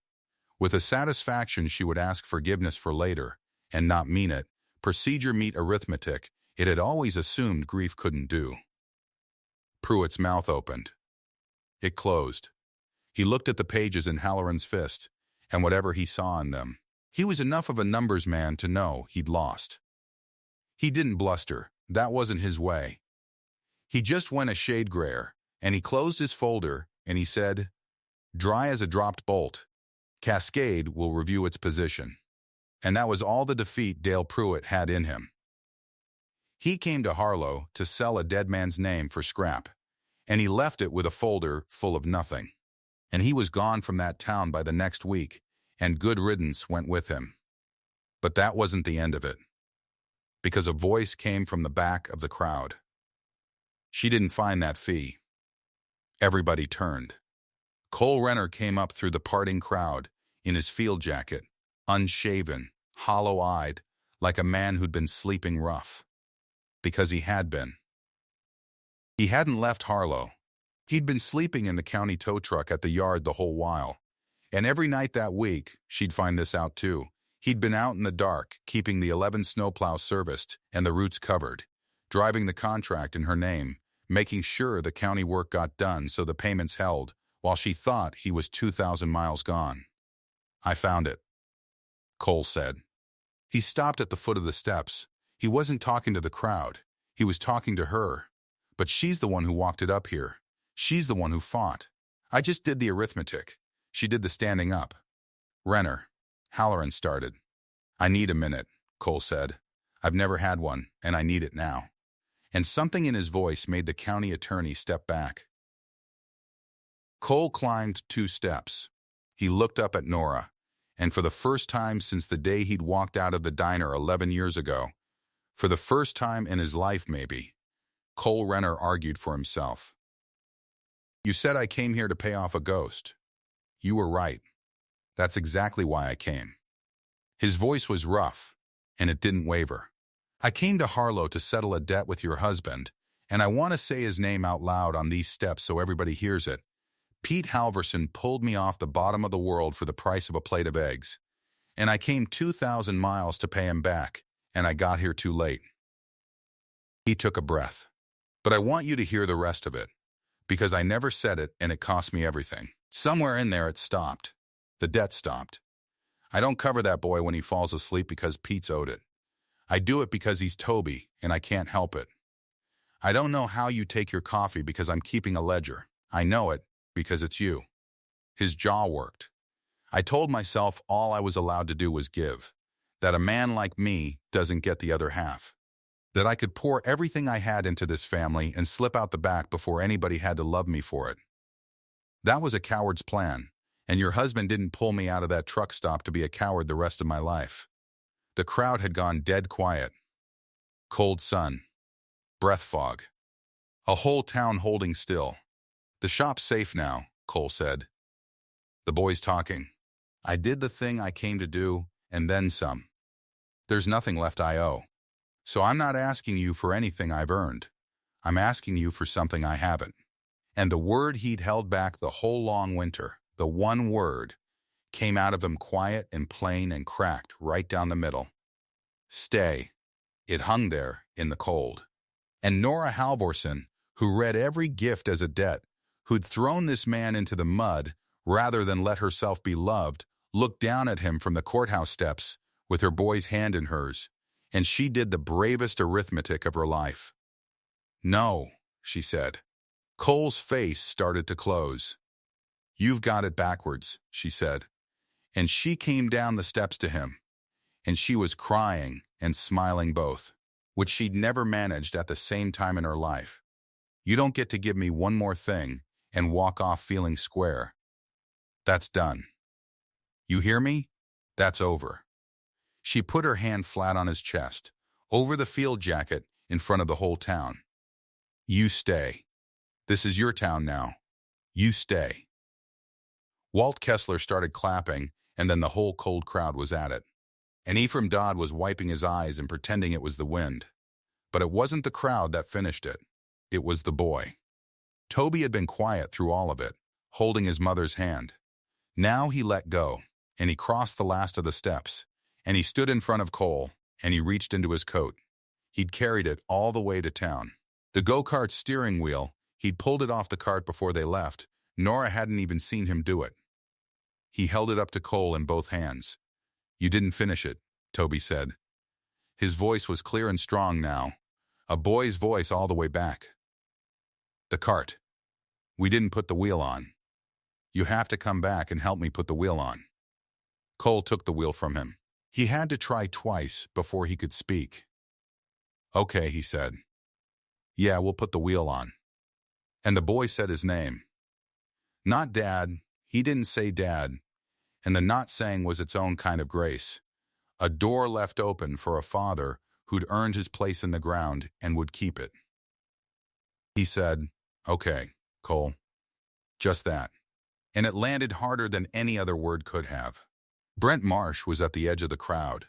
With a satisfaction she would ask forgiveness for later, and not mean it, procedure meet arithmetic, it had always assumed grief couldn't do. Pruitt's mouth opened. It closed. He looked at the pages in Halloran's fist, and whatever he saw in them. He was enough of a numbers man to know he'd lost. He didn't bluster. That wasn't his way. He just went a shade grayer, and he closed his folder, and he said, "Dry as a dropped bolt. Cascade will review its position." And that was all the defeat Dale Pruitt had in him. He came to Harlow to sell a dead man's name for scrap, and he left it with a folder full of nothing. And he was gone from that town by the next week, and good riddance went with him. But that wasn't the end of it, because a voice came from the back of the crowd. She didn't find that fee. Everybody turned. Cole Renner came up through the parting crowd in his field jacket, unshaven, hollow-eyed, like a man who'd been sleeping rough. Because he had been. He hadn't left Harlow. He'd been sleeping in the county tow truck at the yard the whole while. And every night that week, she'd find this out too, he'd been out in the dark, keeping the 11 snowplows serviced and the routes covered, driving the contract in her name, making sure the county work got done so the payments held, while she thought he was 2,000 miles gone. "I found it," Cole said. He stopped at the foot of the steps. He wasn't talking to the crowd. He was talking to her. But she's the one who walked it up here. She's the one who fought. I just did the arithmetic. She did the standing up. "Renner," Halloran started. "I need a minute," Cole said. "I've never had one, and I need it now." And something in his voice made the county attorney step back. Cole climbed 2 steps. He looked up at Nora, and for the first time since the day he'd walked out of the diner 11 years ago, for the first time in his life maybe, Cole Renner argued for himself. "You said I came here to pay off a ghost. You were right. That's exactly why I came." His voice was rough, and it didn't waver. "I came to Harlow to settle a debt with your husband, and I want to say his name out loud on these steps so everybody hears it. Pete Halvorsen pulled me off the bottom of the world for the price of a plate of eggs, and I came 2,000 miles to pay him back, and I got here too late." He took a breath. "But I want you to hear the rest of it, because I never said it and it cost me everything. Somewhere in there it stopped. The debt stopped. I don't cover that boy when he falls asleep because Pete's owed it. I do it because he's Toby, and I can't help it. I don't know how you take your coffee because I'm keeping a ledger. I know it because it's you." His jaw worked. "I told myself all I was allowed to do was give, that a man like me doesn't get the other half, that I could pour everything I had into this family and slip out the back before anybody had to love me for it. That was a coward's plan, and your husband didn't pull me out of that truck stop to be a coward the rest of my life." The crowd had gone dead quiet. Cold sun. Breath fog. A whole town holding still. "The shop's safe now," Cole said. The boy's talking. "I did the thing I came to do, and then some. There's nothing left I owe. So I'm not asking you for anything I've earned. I'm asking you for something I haven't." And the word he'd held back the whole long winter, the one word, came out of him quiet and plain and cracked right down the middle. "Stay." It hung there in the cold. And Nora Halvorsen, who read every gift as a debt, who'd thrown this man into the mud rather than let herself be loved, looked down at him from the courthouse steps with her boy's hand in hers, and she did the bravest arithmetic of her life. "No," she said. Cole's face started to close. "You've got it backwards," she said. And she came down the steps to him, and she was crying and smiling both, which she'd never managed at the same time in her life. "You don't get to give me one more thing and walk off feeling square. That's done. You hear me? That's over." She put her hand flat on his chest, over the field jacket in front of the whole town. "You stay. This is your town now. You stay." Walt Kessler started clapping, and then the whole cold crowd was at it. And Ephraim Dodd was wiping his eyes and pretending it was the wind. But it wasn't the crowd that finished it. It was the boy. Toby had been quiet through all of it, holding his mother's hand. Now he let go, and he crossed the last of the steps, and he stood in front of Cole, and he reached into his coat. He'd carried it all the way to town. The go-kart steering wheel, he'd pulled it off the cart before they left. Nora hadn't even seen him do it. He held it up to Cole in both hands. "You didn't finish it," Toby said. His voice was clear and strong now, a boy's voice all the way back. "The cart. We didn't put the wheel on. You have to come back and help me put the wheel on." Cole took the wheel from him. He had to try twice before he could speak. "Okay," he said. "Yeah, we'll put the wheel on." And the boy said his name. Not Dad. He didn't say Dad. And the not saying was its own kind of grace. A door left open for a father who'd earned his place in the ground and would keep it. He said, "Okay, Cole." Just that. And it landed harder than any other word could have. Brent Marsh was at the edge of the crowd.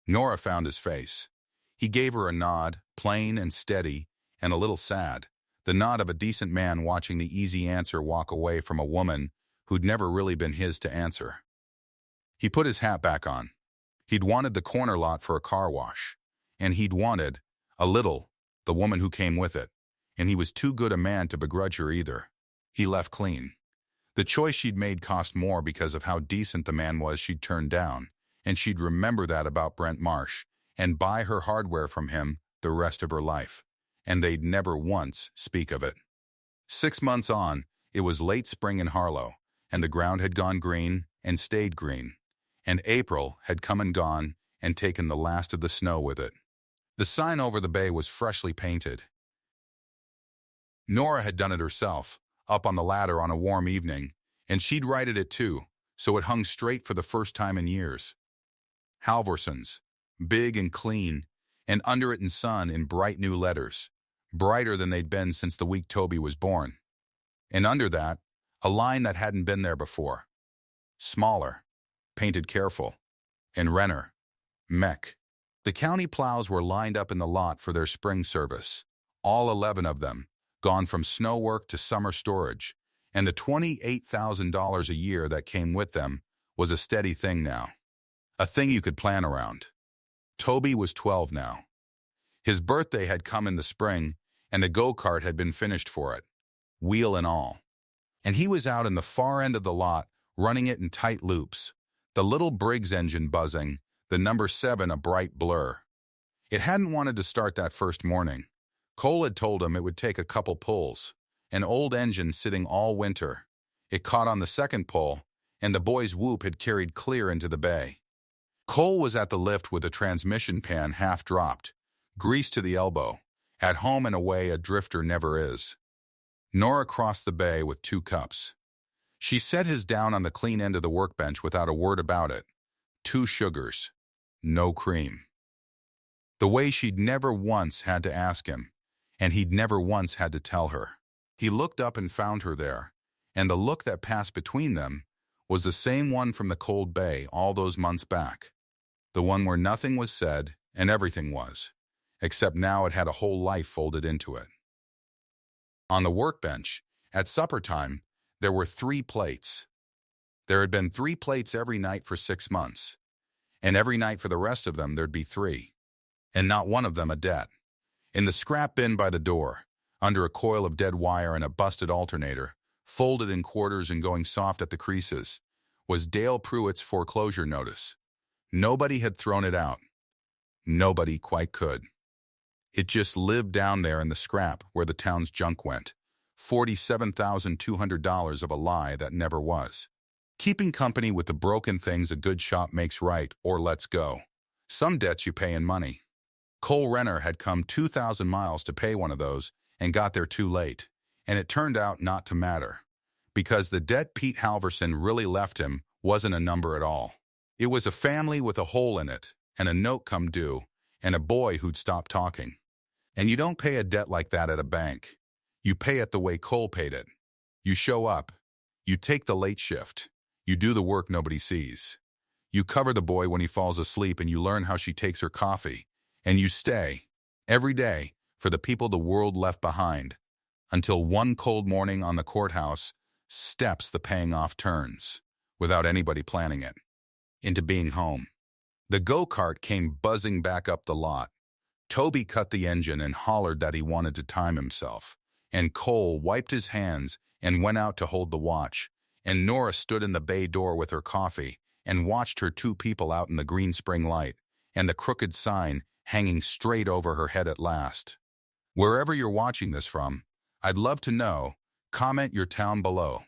Nora found his face. He gave her a nod, plain and steady, and a little sad, the nod of a decent man watching the easy answer walk away from a woman who'd never really been his to answer. He put his hat back on. He'd wanted the corner lot for a car wash, and he'd wanted, a little, the woman who came with it, and he was too good a man to begrudge her either. He left clean. The choice she'd made cost more because of how decent the man was she'd turned down, and she'd remember that about Brent Marsh and buy her hardware from him the rest of her life, and they'd never once speak of it. 6 months on, it was late spring in Harlow, and the ground had gone green and stayed green, and April had come and gone and taken the last of the snow with it. The sign over the bay was freshly painted. Nora had done it herself, up on the ladder on a warm evening, and she'd righted it too, so it hung straight for the first time in years. Halvorsen's, big and clean, and under it in sun in bright new letters, brighter than they'd been since the week Toby was born. And under that, a line that hadn't been there before. Smaller, painted careful, and Renner, mech. The county plows were lined up in the lot for their spring service, all 11 of them, gone from snow work to summer storage, and the $28,000 a year that came with them was a steady thing now. A thing you could plan around. Toby was 12 now. His birthday had come in the spring, and the go-kart had been finished for it, wheel and all. And he was out in the far end of the lot, running it in tight loops, the little Briggs engine buzzing, the number 7 a bright blur. It hadn't wanted to start that first morning. Cole had told him it would take a couple pulls, an old engine sitting all winter. It caught on the second pull, and the boy's whoop had carried clear into the bay. Cole was at the lift with a transmission pan half dropped, greased to the elbow, at home and away a drifter never is. Nora crossed the bay with 2 cups. She set his down on the clean end of the workbench without a word about it. 2 sugars. No cream. The way she'd never once had to ask him, and he'd never once had to tell her. He looked up and found her there, and the look that passed between them was the same one from the cold bay all those months back. The one where nothing was said and everything was, except now it had a whole life folded into it. On the workbench, at supper time, there were 3 plates. There had been 3 plates every night for 6 months, and every night for the rest of them there'd be 3. and not one of them a debt. In the scrap bin by the door, under a coil of dead wire and a busted alternator, folded in quarters and going soft at the creases, was Dale Pruitt's foreclosure notice. Nobody had thrown it out. Nobody quite could. It just lived down there in the scrap where the town's junk went. $47,200 of a lie that never was. Keeping company with the broken things a good shop makes right, or let's go. Some debts you pay in money. Cole Renner had come 2,000 miles to pay one of those and got there too late, and it turned out not to matter, because the debt Pete Halvorsen really left him wasn't a number at all. It was a family with a hole in it, and a note come due, and a boy who'd stopped talking. And you don't pay a debt like that at a bank. You pay it the way Cole paid it. You show up. You take the late shift. You do the work nobody sees. You cover the boy when he falls asleep, and you learn how she takes her coffee. And you stay, every day, for the people the world left behind, until one cold morning on the courthouse steps the paying off turns, without anybody planning it, into being home. The go-kart came buzzing back up the lot. Toby cut the engine and hollered that he wanted to time himself, and Cole wiped his hands and went out to hold the watch, and Nora stood in the bay door with her coffee and watched her two people out in the green spring light and the crooked sign hanging straight over her head at last. Wherever you're watching this from, I'd love to know. Comment your town below.